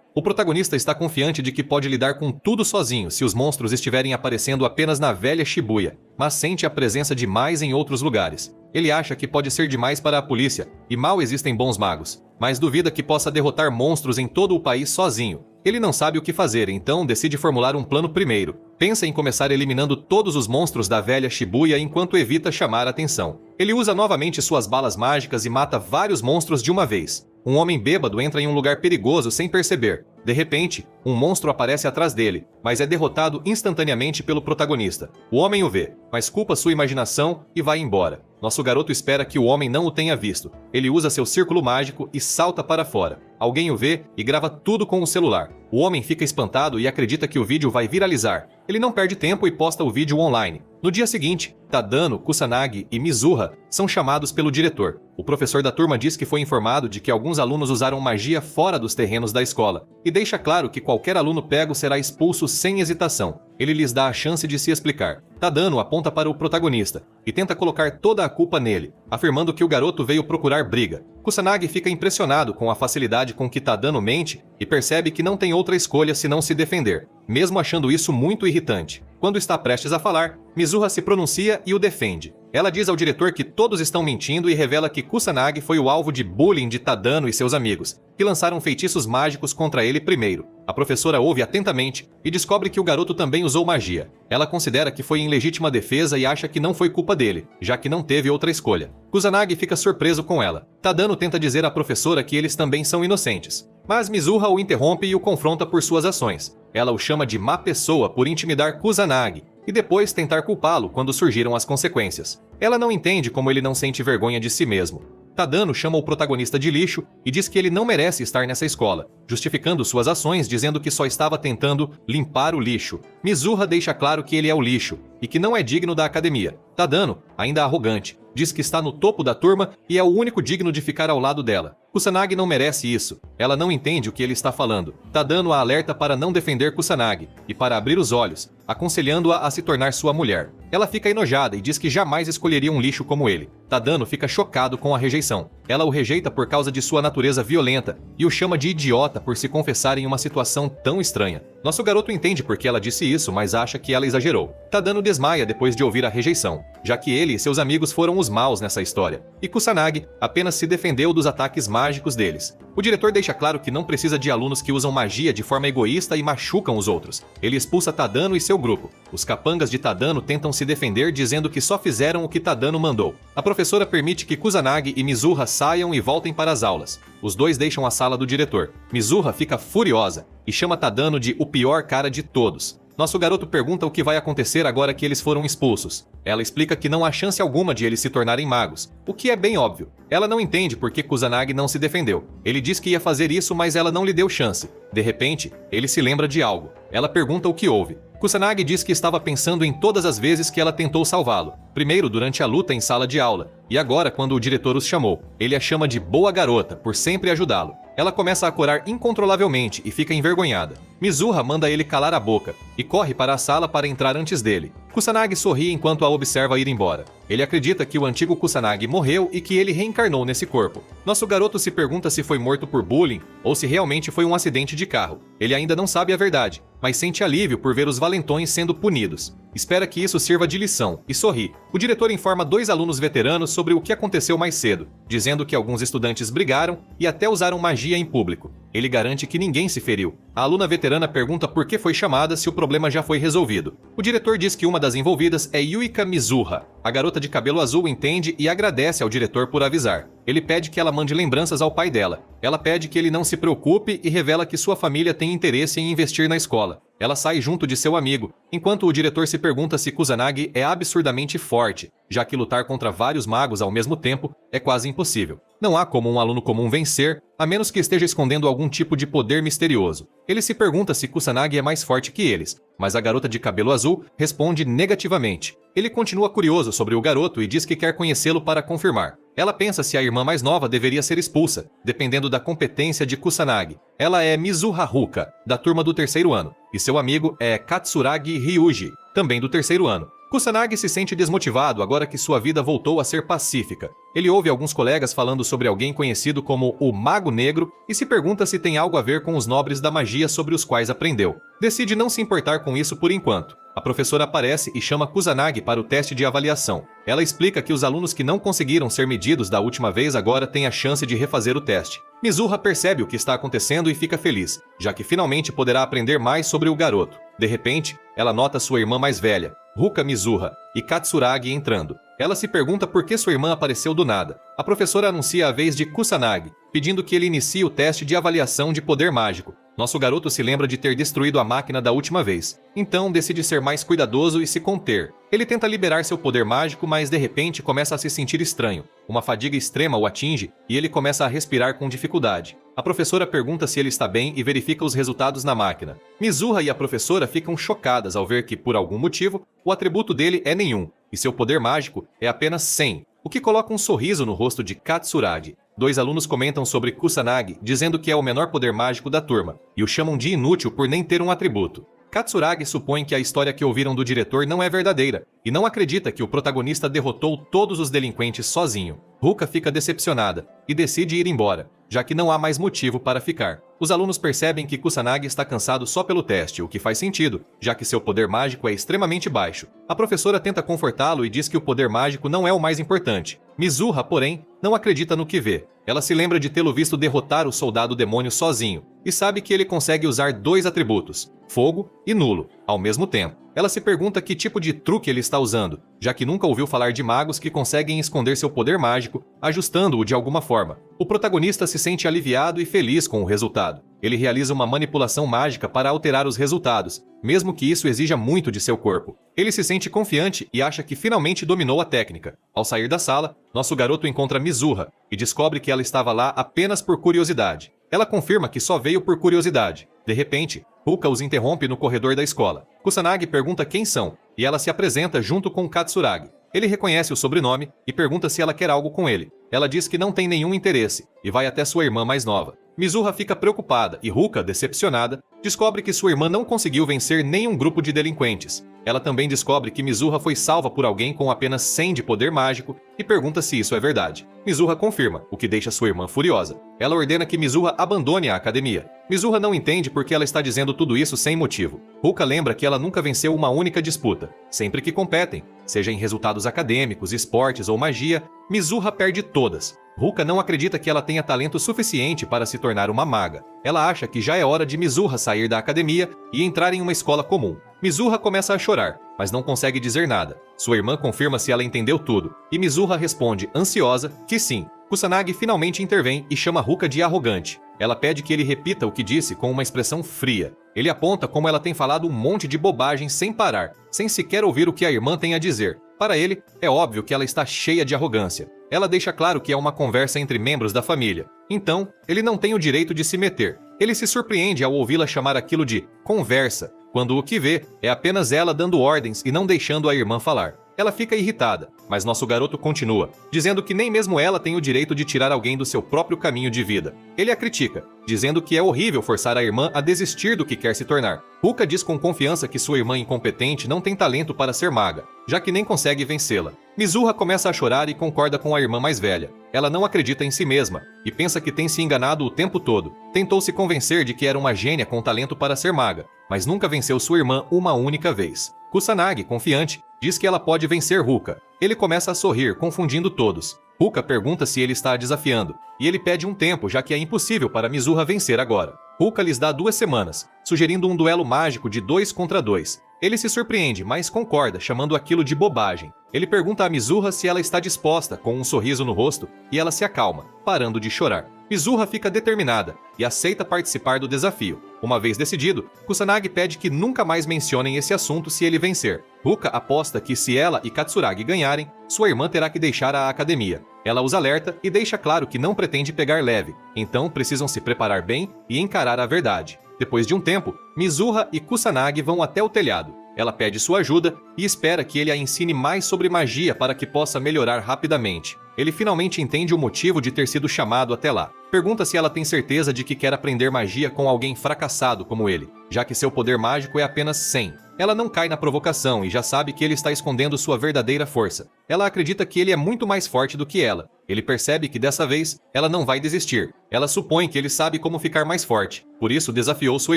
O protagonista está confiante de que pode lidar com tudo sozinho se os monstros estiverem aparecendo apenas na velha Shibuya, mas sente a presença de mais em outros lugares. Ele acha que pode ser demais para a polícia e mal existem bons magos, mas duvida que possa derrotar monstros em todo o país sozinho. Ele não sabe o que fazer, então decide formular um plano primeiro. Pensa em começar eliminando todos os monstros da velha Shibuya enquanto evita chamar a atenção. Ele usa novamente suas balas mágicas e mata vários monstros de uma vez. Um homem bêbado entra em um lugar perigoso sem perceber. De repente, um monstro aparece atrás dele, mas é derrotado instantaneamente pelo protagonista. O homem o vê, mas culpa sua imaginação e vai embora. Nosso garoto espera que o homem não o tenha visto. Ele usa seu círculo mágico e salta para fora. Alguém o vê e grava tudo com o celular. O homem fica espantado e acredita que o vídeo vai viralizar. Ele não perde tempo e posta o vídeo online. No dia seguinte, Tadano, Kusanagi e Mizuha são chamados pelo diretor. O professor da turma diz que foi informado de que alguns alunos usaram magia fora dos terrenos da escola e deixa claro que qualquer aluno pego será expulso sem hesitação. Ele lhes dá a chance de se explicar. Tadano aponta para o protagonista e tenta colocar toda a culpa nele, afirmando que o garoto veio procurar briga. Kusanagi fica impressionado com a facilidade com que Tadano mente e percebe que não tem outra escolha senão se defender, mesmo achando isso muito irritante. Quando está prestes a falar, Mizuha se pronuncia e o defende. Ela diz ao diretor que todos estão mentindo e revela que Kusanagi foi o alvo de bullying de Tadano e seus amigos, que lançaram feitiços mágicos contra ele primeiro. A professora ouve atentamente e descobre que o garoto também usou magia. Ela considera que foi em legítima defesa e acha que não foi culpa dele, já que não teve outra escolha. Kusanagi fica surpreso com ela. Tadano tenta dizer à professora que eles também são inocentes, mas Mizuha o interrompe e o confronta por suas ações. Ela o chama de má pessoa por intimidar Kusanagi e depois tentar culpá-lo quando surgiram as consequências. Ela não entende como ele não sente vergonha de si mesmo. Tadano chama o protagonista de lixo e diz que ele não merece estar nessa escola, justificando suas ações dizendo que só estava tentando limpar o lixo. Mizuha deixa claro que ele é o lixo e que não é digno da academia. Tadano, ainda arrogante, diz que está no topo da turma e é o único digno de ficar ao lado dela. Kusanagi não merece isso. Ela não entende o que ele está falando. Tadano a alerta para não defender Kusanagi e para abrir os olhos, aconselhando-a a se tornar sua mulher. Ela fica enojada e diz que jamais escolheria um lixo como ele. Tadano fica chocado com a rejeição. Ela o rejeita por causa de sua natureza violenta e o chama de idiota por se confessar em uma situação tão estranha. Nosso garoto entende por que ela disse isso, mas acha que ela exagerou. Tadano desmaia depois de ouvir a rejeição, já que ele e seus amigos foram os maus nessa história, e Kusanagi apenas se defendeu dos ataques mágicos deles. O diretor deixa claro que não precisa de alunos que usam magia de forma egoísta e machucam os outros. Ele expulsa Tadano e seu grupo. Os capangas de Tadano tentam se defender dizendo que só fizeram o que Tadano mandou. A professora permite que Kusanagi e Mizuha saiam e voltem para as aulas. Os dois deixam a sala do diretor. Mizuha fica furiosa e chama Tadano de o pior cara de todos. Nosso garoto pergunta o que vai acontecer agora que eles foram expulsos. Ela explica que não há chance alguma de eles se tornarem magos, o que é bem óbvio. Ela não entende por que Kusanagi não se defendeu. Ele diz que ia fazer isso, mas ela não lhe deu chance. De repente, ele se lembra de algo. Ela pergunta o que houve. Kusanagi diz que estava pensando em todas as vezes que ela tentou salvá-lo. Primeiro durante a luta em sala de aula, e agora quando o diretor os chamou. Ele a chama de boa garota por sempre ajudá-lo. Ela começa a corar incontrolavelmente e fica envergonhada. Mizuha manda ele calar a boca e corre para a sala para entrar antes dele. Kusanagi sorri enquanto a observa ir embora. Ele acredita que o antigo Kusanagi morreu e que ele reencarnou nesse corpo. Nosso garoto se pergunta se foi morto por bullying ou se realmente foi um acidente de carro. Ele ainda não sabe a verdade, mas sente alívio por ver os valentões sendo punidos. Espera que isso sirva de lição e sorri. O diretor informa 2 alunos veteranos sobre o que aconteceu mais cedo, dizendo que alguns estudantes brigaram e até usaram magia em público. Ele garante que ninguém se feriu. A aluna veterana pergunta por que foi chamada se o problema já foi resolvido. O diretor diz que uma das envolvidas é Yuika Mizuha. A garota de cabelo azul entende e agradece ao diretor por avisar. Ele pede que ela mande lembranças ao pai dela. Ela pede que ele não se preocupe e revela que sua família tem interesse em investir na escola. Ela sai junto de seu amigo, enquanto o diretor se pergunta se Kusanagi é absurdamente forte, já que lutar contra vários magos ao mesmo tempo é quase impossível. Não há como um aluno comum vencer, a menos que esteja escondendo algum tipo de poder misterioso. Ele se pergunta se Kusanagi é mais forte que eles, mas a garota de cabelo azul responde negativamente. Ele continua curioso sobre o garoto e diz que quer conhecê-lo para confirmar. Ela pensa se a irmã mais nova deveria ser expulsa, dependendo da competência de Kusanagi. Ela é Mizuha Haruka, da turma do 3º ano, e seu amigo é Katsuragi Ryuji, também do 3º ano. Kusanagi se sente desmotivado agora que sua vida voltou a ser pacífica. Ele ouve alguns colegas falando sobre alguém conhecido como o Mago Negro e se pergunta se tem algo a ver com os nobres da magia sobre os quais aprendeu. Decide não se importar com isso por enquanto. A professora aparece e chama Kusanagi para o teste de avaliação. Ela explica que os alunos que não conseguiram ser medidos da última vez agora têm a chance de refazer o teste. Mizuha percebe o que está acontecendo e fica feliz, já que finalmente poderá aprender mais sobre o garoto. De repente, ela nota sua irmã mais velha, Ruka Mizuha, e Katsuragi entrando. Ela se pergunta por que sua irmã apareceu do nada. A professora anuncia a vez de Kusanagi, pedindo que ele inicie o teste de avaliação de poder mágico. Nosso garoto se lembra de ter destruído a máquina da última vez, então decide ser mais cuidadoso e se conter. Ele tenta liberar seu poder mágico, mas de repente começa a se sentir estranho. Uma fadiga extrema o atinge e ele começa a respirar com dificuldade. A professora pergunta se ele está bem e verifica os resultados na máquina. Mizuha e a professora ficam chocadas ao ver que, por algum motivo, o atributo dele é nenhum, e seu poder mágico é apenas 100, o que coloca um sorriso no rosto de Katsuragi. 2 alunos comentam sobre Kusanagi, dizendo que é o menor poder mágico da turma, e o chamam de inútil por nem ter um atributo. Katsuragi supõe que a história que ouviram do diretor não é verdadeira, e não acredita que o protagonista derrotou todos os delinquentes sozinho. Ruka fica decepcionada, e decide ir embora, já que não há mais motivo para ficar. Os alunos percebem que Kusanagi está cansado só pelo teste, o que faz sentido, já que seu poder mágico é extremamente baixo. A professora tenta confortá-lo e diz que o poder mágico não é o mais importante. Mizuha, porém, não acredita no que vê. Ela se lembra de tê-lo visto derrotar o soldado demônio sozinho, e sabe que ele consegue usar 2 atributos, fogo e nulo, ao mesmo tempo. Ela se pergunta que tipo de truque ele está usando, já que nunca ouviu falar de magos que conseguem esconder seu poder mágico, ajustando-o de alguma forma. O protagonista se sente aliviado e feliz com o resultado. Ele realiza uma manipulação mágica para alterar os resultados, mesmo que isso exija muito de seu corpo. Ele se sente confiante e acha que finalmente dominou a técnica. Ao sair da sala, nosso garoto encontra Mizuha e descobre que ela estava lá apenas por curiosidade. Ela confirma que só veio por curiosidade. De repente, Ruka os interrompe no corredor da escola. Kusanagi pergunta quem são, e ela se apresenta junto com Katsuragi. Ele reconhece o sobrenome e pergunta se ela quer algo com ele. Ela diz que não tem nenhum interesse, e vai até sua irmã mais nova. Mizuha fica preocupada e Ruka, decepcionada, descobre que sua irmã não conseguiu vencer nenhum grupo de delinquentes. Ela também descobre que Mizuha foi salva por alguém com apenas 100 de poder mágico e pergunta se isso é verdade. Mizuha confirma, o que deixa sua irmã furiosa. Ela ordena que Mizuha abandone a academia. Mizuha não entende porque ela está dizendo tudo isso sem motivo. Ruka lembra que ela nunca venceu uma única disputa. Sempre que competem, seja em resultados acadêmicos, esportes ou magia, Mizuha perde todas. Ruka não acredita que ela tenha talento suficiente para se tornar uma maga. Ela acha que já é hora de Mizuha sair da academia e entrar em uma escola comum. Mizuha começa a chorar, mas não consegue dizer nada. Sua irmã confirma se ela entendeu tudo, e Mizuha responde, ansiosa, que sim. Kusanagi finalmente intervém e chama Ruka de arrogante. Ela pede que ele repita o que disse com uma expressão fria. Ele aponta como ela tem falado um monte de bobagem sem parar, sem sequer ouvir o que a irmã tem a dizer. Para ele, é óbvio que ela está cheia de arrogância. Ela deixa claro que é uma conversa entre membros da família. Então, ele não tem o direito de se meter. Ele se surpreende ao ouvi-la chamar aquilo de conversa, quando o que vê é apenas ela dando ordens e não deixando a irmã falar. Ela fica irritada, mas nosso garoto continua, dizendo que nem mesmo ela tem o direito de tirar alguém do seu próprio caminho de vida. Ele a critica, dizendo que é horrível forçar a irmã a desistir do que quer se tornar. Ruka diz com confiança que sua irmã incompetente não tem talento para ser maga, já que nem consegue vencê-la. Mizuha começa a chorar e concorda com a irmã mais velha. Ela não acredita em si mesma e pensa que tem se enganado o tempo todo. Tentou se convencer de que era uma gênia com talento para ser maga, mas nunca venceu sua irmã uma única vez. Kusanagi, confiante, diz que ela pode vencer Ruka. Ele começa a sorrir, confundindo todos. Ruka pergunta se ele está a desafiando, e ele pede um tempo, já que é impossível para Mizuha vencer agora. Ruka lhes dá 2 semanas, sugerindo um duelo mágico de 2 contra 2. Ele se surpreende, mas concorda, chamando aquilo de bobagem. Ele pergunta a Mizuha se ela está disposta, com um sorriso no rosto, e ela se acalma, parando de chorar. Mizuha fica determinada e aceita participar do desafio. Uma vez decidido, Kusanagi pede que nunca mais mencionem esse assunto se ele vencer. Ruka aposta que se ela e Katsuragi ganharem, sua irmã terá que deixar a academia. Ela os alerta e deixa claro que não pretende pegar leve, então precisam se preparar bem e encarar a verdade. Depois de um tempo, Mizuha e Kusanagi vão até o telhado. Ela pede sua ajuda e espera que ele a ensine mais sobre magia para que possa melhorar rapidamente. Ele finalmente entende o motivo de ter sido chamado até lá. Pergunta se ela tem certeza de que quer aprender magia com alguém fracassado como ele, já que seu poder mágico é apenas 100. Ela não cai na provocação e já sabe que ele está escondendo sua verdadeira força. Ela acredita que ele é muito mais forte do que ela. Ele percebe que dessa vez, ela não vai desistir. Ela supõe que ele sabe como ficar mais forte, por isso desafiou sua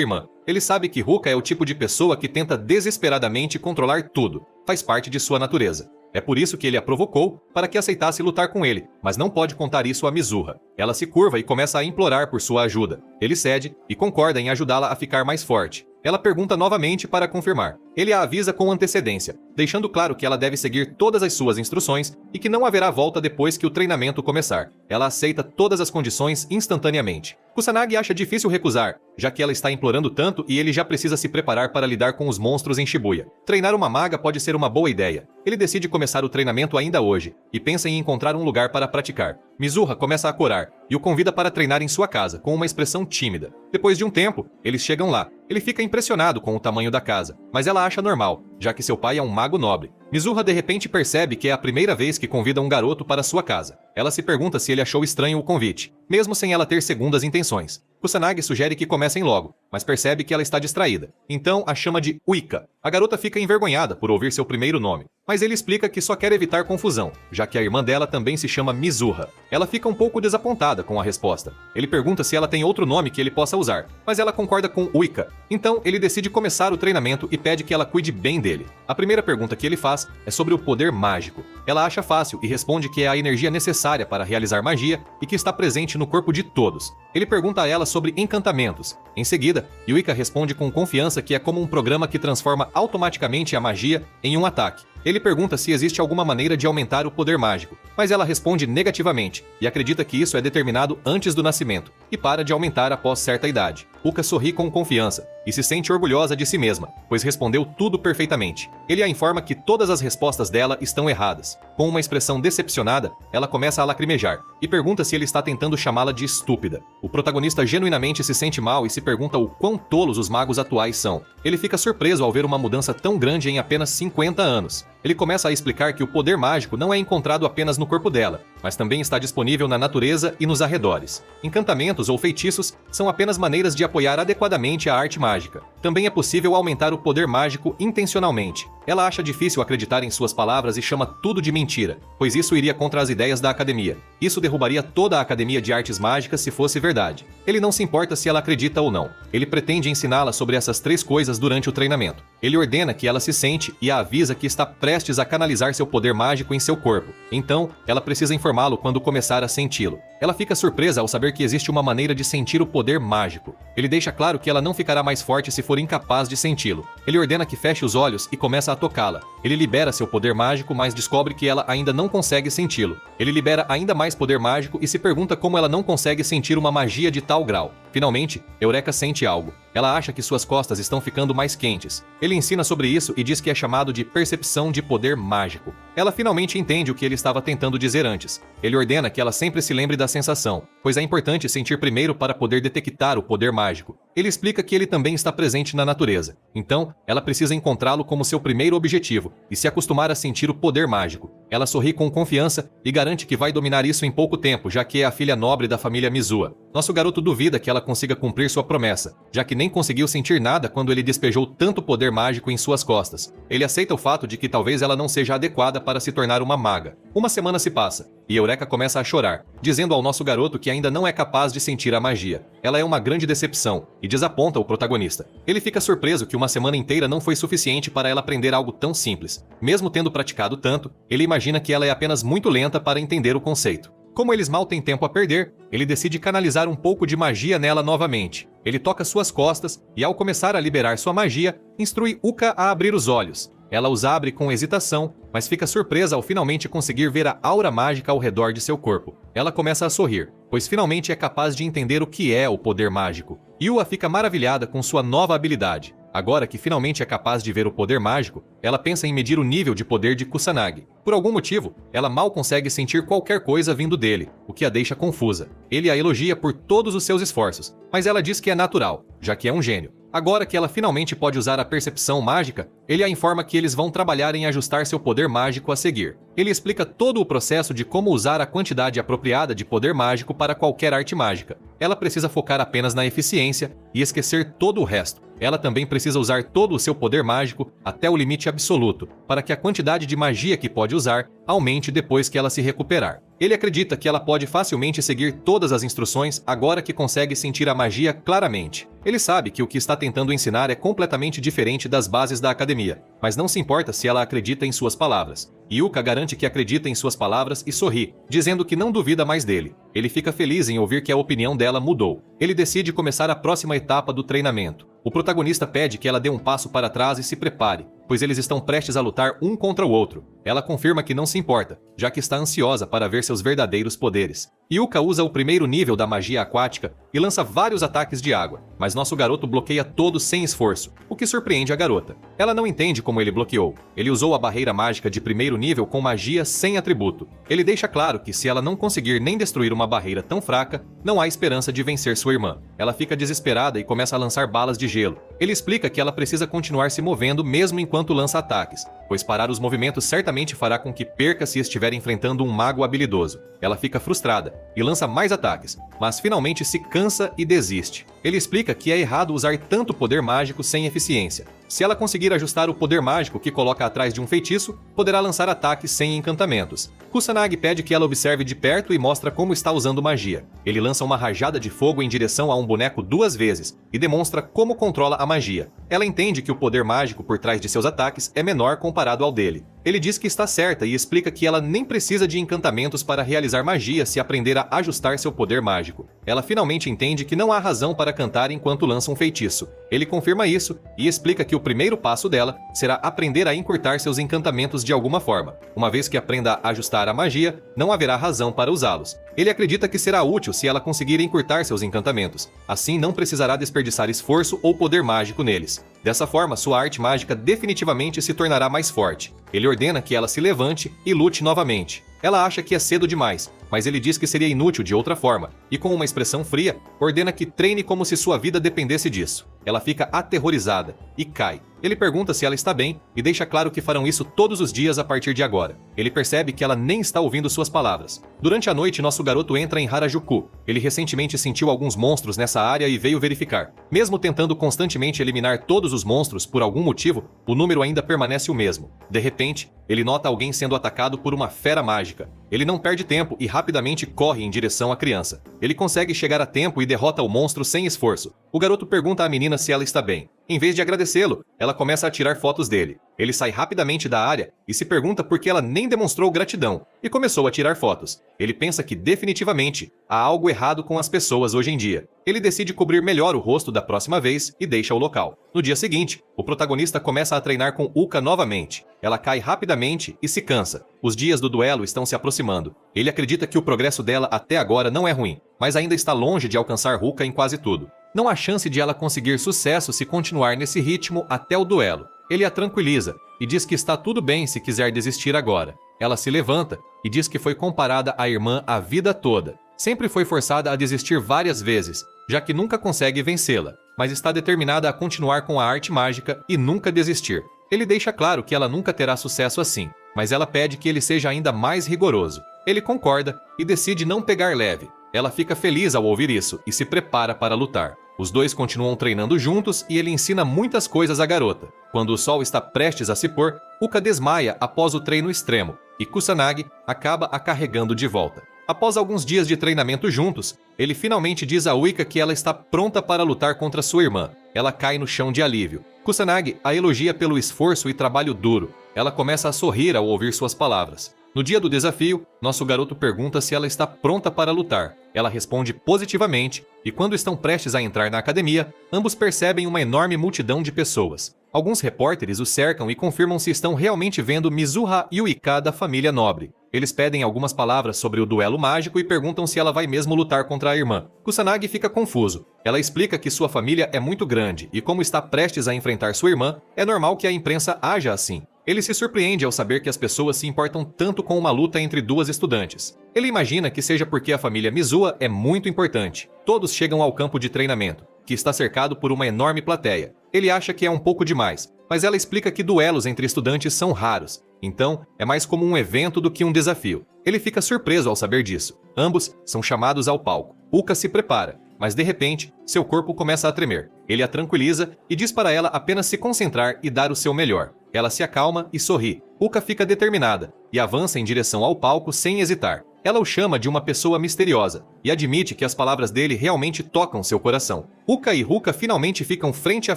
irmã. Ele sabe que Ruka é o tipo de pessoa que tenta desesperadamente controlar tudo. Faz parte de sua natureza. É por isso que ele a provocou para que aceitasse lutar com ele, mas não pode contar isso a Mizuha. Ela se curva e começa a implorar por sua ajuda. Ele cede e concorda em ajudá-la a ficar mais forte. Ela pergunta novamente para confirmar. Ele a avisa com antecedência, deixando claro que ela deve seguir todas as suas instruções e que não haverá volta depois que o treinamento começar. Ela aceita todas as condições instantaneamente. Kusanagi acha difícil recusar, já que ela está implorando tanto e ele já precisa se preparar para lidar com os monstros em Shibuya. Treinar uma maga pode ser uma boa ideia. Ele decide começar o treinamento ainda hoje e pensa em encontrar um lugar para praticar. Mizuha começa a corar e o convida para treinar em sua casa, com uma expressão tímida. Depois de um tempo, eles chegam lá. Ele fica impressionado com o tamanho da casa, mas ela acha normal, já que seu pai é um mago nobre. Mizuha de repente percebe que é a primeira vez que convida um garoto para sua casa. Ela se pergunta se ele achou estranho o convite, mesmo sem ela ter segundas intenções. Kusanagi sugere que comecem logo, mas percebe que ela está distraída. Então a chama de Uika. A garota fica envergonhada por ouvir seu primeiro nome, mas ele explica que só quer evitar confusão, já que a irmã dela também se chama Mizuha. Ela fica um pouco desapontada com a resposta. Ele pergunta se ela tem outro nome que ele possa usar, mas ela concorda com Uika. Então ele decide começar o treinamento e pede que ela cuide bem dele. A primeira pergunta que ele faz é sobre o poder mágico. Ela acha fácil e responde que é a energia necessária para realizar magia e que está presente no corpo de todos. Ele pergunta a ela sobre encantamentos. Em seguida, Yuika responde com confiança que é como um programa que transforma automaticamente a magia em um ataque. Ele pergunta se existe alguma maneira de aumentar o poder mágico, mas ela responde negativamente e acredita que isso é determinado antes do nascimento e para de aumentar após certa idade. Uka sorri com confiança e se sente orgulhosa de si mesma, pois respondeu tudo perfeitamente. Ele a informa que todas as respostas dela estão erradas. Com uma expressão decepcionada, ela começa a lacrimejar e pergunta se ele está tentando chamá-la de estúpida. O protagonista genuinamente se sente mal e se pergunta o quão tolos os magos atuais são. Ele fica surpreso ao ver uma mudança tão grande em apenas 50 anos. Ele começa a explicar que o poder mágico não é encontrado apenas no corpo dela, mas também está disponível na natureza e nos arredores. Encantamentos ou feitiços são apenas maneiras de apoiar adequadamente a arte mágica. Também é possível aumentar o poder mágico intencionalmente. Ela acha difícil acreditar em suas palavras e chama tudo de mentira, pois isso iria contra as ideias da academia. Isso derrubaria toda a academia de artes mágicas se fosse verdade. Ele não se importa se ela acredita ou não. Ele pretende ensiná-la sobre essas três coisas durante o treinamento. Ele ordena que ela se sente e a avisa que está prestes a canalizar seu poder mágico em seu corpo. Então, ela precisa informá-lo quando começar a senti-lo. Ela fica surpresa ao saber que existe uma maneira de sentir o poder mágico. Ele deixa claro que ela não ficará mais forte se for incapaz de senti-lo. Ele ordena que feche os olhos e começa a tocá-la. Ele libera seu poder mágico, mas descobre que ela ainda não consegue senti-lo. Ele libera ainda mais poder mágico e se pergunta como ela não consegue sentir uma magia de tal grau. Finalmente, Eureka sente algo. Ela acha que suas costas estão ficando mais quentes. Ele ensina sobre isso e diz que é chamado de percepção de poder mágico. Ela finalmente entende o que ele estava tentando dizer antes. Ele ordena que ela sempre se lembre da sensação, pois é importante sentir primeiro para poder detectar o poder mágico. Ele explica que ele também está presente na natureza. Então, ela precisa encontrá-lo como seu primeiro objetivo e se acostumar a sentir o poder mágico. Ela sorri com confiança e garante que vai dominar isso em pouco tempo, já que é a filha nobre da família Mizuha. Nosso garoto duvida que ela consiga cumprir sua promessa, já que nem conseguiu sentir nada quando ele despejou tanto poder mágico em suas costas. Ele aceita o fato de que talvez ela não seja adequada para se tornar uma maga. Uma semana se passa, e Eureka começa a chorar, dizendo ao nosso garoto que ainda não é capaz de sentir a magia. Ela é uma grande decepção, e desaponta o protagonista. Ele fica surpreso que uma semana inteira não foi suficiente para ela aprender algo tão simples. Mesmo tendo praticado tanto, ele imagina que ela é apenas muito lenta para entender o conceito. Como eles mal têm tempo a perder, ele decide canalizar um pouco de magia nela novamente. Ele toca suas costas e, ao começar a liberar sua magia, instrui Uka a abrir os olhos. Ela os abre com hesitação, mas fica surpresa ao finalmente conseguir ver a aura mágica ao redor de seu corpo. Ela começa a sorrir, pois finalmente é capaz de entender o que é o poder mágico. Yua fica maravilhada com sua nova habilidade. Agora que finalmente é capaz de ver o poder mágico, ela pensa em medir o nível de poder de Kusanagi. Por algum motivo, ela mal consegue sentir qualquer coisa vindo dele, o que a deixa confusa. Ele a elogia por todos os seus esforços, mas ela diz que é natural, já que é um gênio. Agora que ela finalmente pode usar a percepção mágica, ele a informa que eles vão trabalhar em ajustar seu poder mágico a seguir. Ele explica todo o processo de como usar a quantidade apropriada de poder mágico para qualquer arte mágica. Ela precisa focar apenas na eficiência e esquecer todo o resto. Ela também precisa usar todo o seu poder mágico até o limite absoluto, para que a quantidade de magia que pode usar aumente depois que ela se recuperar. Ele acredita que ela pode facilmente seguir todas as instruções agora que consegue sentir a magia claramente. Ele sabe que o que está tentando ensinar é completamente diferente das bases da academia, mas não se importa se ela acredita em suas palavras. Yuka garante que acredita em suas palavras e sorri, dizendo que não duvida mais dele. Ele fica feliz em ouvir que a opinião dela mudou. Ele decide começar a próxima etapa do treinamento. O protagonista pede que ela dê um passo para trás e se prepare, pois eles estão prestes a lutar um contra o outro. Ela confirma que não se importa, já que está ansiosa para ver seus verdadeiros poderes. Yuka usa o primeiro nível da magia aquática e lança vários ataques de água, mas nosso garoto bloqueia todos sem esforço, o que surpreende a garota. Ela não entende como ele bloqueou. Ele usou a barreira mágica de primeiro nível com magia sem atributo. Ele deixa claro que se ela não conseguir nem destruir uma barreira tão fraca, não há esperança de vencer sua irmã. Ela fica desesperada e começa a lançar balas de gelo. Ele explica que ela precisa continuar se movendo mesmo enquanto lança ataques, pois parar os movimentos certamente fará com que perca se estiver enfrentando um mago habilidoso. Ela fica frustrada e lança mais ataques, mas finalmente se cansa e desiste. Ele explica que é errado usar tanto poder mágico sem eficiência. Se ela conseguir ajustar o poder mágico que coloca atrás de um feitiço, poderá lançar ataques sem encantamentos. Kusanagi pede que ela observe de perto e mostra como está usando magia. Ele lança uma rajada de fogo em direção a um boneco 2 vezes e demonstra como controla a magia. Ela entende que o poder mágico por trás de seus ataques é menor comparado ao dele. Ele diz que está certa e explica que ela nem precisa de encantamentos para realizar magia se aprender a ajustar seu poder mágico. Ela finalmente entende que não há razão para cantar enquanto lança um feitiço. Ele confirma isso e explica que o primeiro passo dela será aprender a encurtar seus encantamentos de alguma forma. Uma vez que aprenda a ajustar a magia, não haverá razão para usá-los. Ele acredita que será útil se ela conseguir encurtar seus encantamentos. Assim não precisará desperdiçar esforço ou poder mágico neles. Dessa forma, sua arte mágica definitivamente se tornará mais forte. Ele ordena que ela se levante e lute novamente. Ela acha que é cedo demais, mas ele diz que seria inútil de outra forma, e com uma expressão fria, ordena que treine como se sua vida dependesse disso. Ela fica aterrorizada e cai. Ele pergunta se ela está bem e deixa claro que farão isso todos os dias a partir de agora. Ele percebe que ela nem está ouvindo suas palavras. Durante a noite, nosso garoto entra em Harajuku. Ele recentemente sentiu alguns monstros nessa área e veio verificar. Mesmo tentando constantemente eliminar todos os monstros por algum motivo, o número ainda permanece o mesmo. De repente, ele nota alguém sendo atacado por uma fera mágica. Ele não perde tempo e rapidamente corre em direção à criança. Ele consegue chegar a tempo e derrota o monstro sem esforço. O garoto pergunta à menina se ela está bem. Em vez de agradecê-lo, ela começa a tirar fotos dele. Ele sai rapidamente da área e se pergunta por que ela nem demonstrou gratidão, e começou a tirar fotos. Ele pensa que definitivamente há algo errado com as pessoas hoje em dia. Ele decide cobrir melhor o rosto da próxima vez e deixa o local. No dia seguinte, o protagonista começa a treinar com Uka novamente. Ela cai rapidamente e se cansa. Os dias do duelo estão se aproximando. Ele acredita que o progresso dela até agora não é ruim, mas ainda está longe de alcançar Ruka em quase tudo. Não há chance de ela conseguir sucesso se continuar nesse ritmo até o duelo. Ele a tranquiliza e diz que está tudo bem se quiser desistir agora. Ela se levanta e diz que foi comparada à irmã a vida toda. Sempre foi forçada a desistir várias vezes, já que nunca consegue vencê-la, mas está determinada a continuar com a arte mágica e nunca desistir. Ele deixa claro que ela nunca terá sucesso assim, mas ela pede que ele seja ainda mais rigoroso. Ele concorda e decide não pegar leve. Ela fica feliz ao ouvir isso e se prepara para lutar. Os dois continuam treinando juntos e ele ensina muitas coisas à garota. Quando o sol está prestes a se pôr, Uka desmaia após o treino extremo e Kusanagi acaba a carregando de volta. Após alguns dias de treinamento juntos, ele finalmente diz a Uika que ela está pronta para lutar contra sua irmã. Ela cai no chão de alívio. Kusanagi a elogia pelo esforço e trabalho duro. Ela começa a sorrir ao ouvir suas palavras. No dia do desafio, nosso garoto pergunta se ela está pronta para lutar. Ela responde positivamente, e quando estão prestes a entrar na academia, ambos percebem uma enorme multidão de pessoas. Alguns repórteres o cercam e confirmam se estão realmente vendo Mizuha Yuika da família nobre. Eles pedem algumas palavras sobre o duelo mágico e perguntam se ela vai mesmo lutar contra a irmã. Kusanagi fica confuso. Ela explica que sua família é muito grande e, como está prestes a enfrentar sua irmã, é normal que a imprensa haja assim. Ele se surpreende ao saber que as pessoas se importam tanto com uma luta entre duas estudantes. Ele imagina que seja porque a família Mizuha é muito importante. Todos chegam ao campo de treinamento, que está cercado por uma enorme plateia. Ele acha que é um pouco demais, mas ela explica que duelos entre estudantes são raros, então é mais como um evento do que um desafio. Ele fica surpreso ao saber disso. Ambos são chamados ao palco. Uka se prepara, mas de repente, seu corpo começa a tremer. Ele a tranquiliza e diz para ela apenas se concentrar e dar o seu melhor. Ela se acalma e sorri. Uka fica determinada e avança em direção ao palco sem hesitar. Ela o chama de uma pessoa misteriosa e admite que as palavras dele realmente tocam seu coração. Uka e Ruka finalmente ficam frente a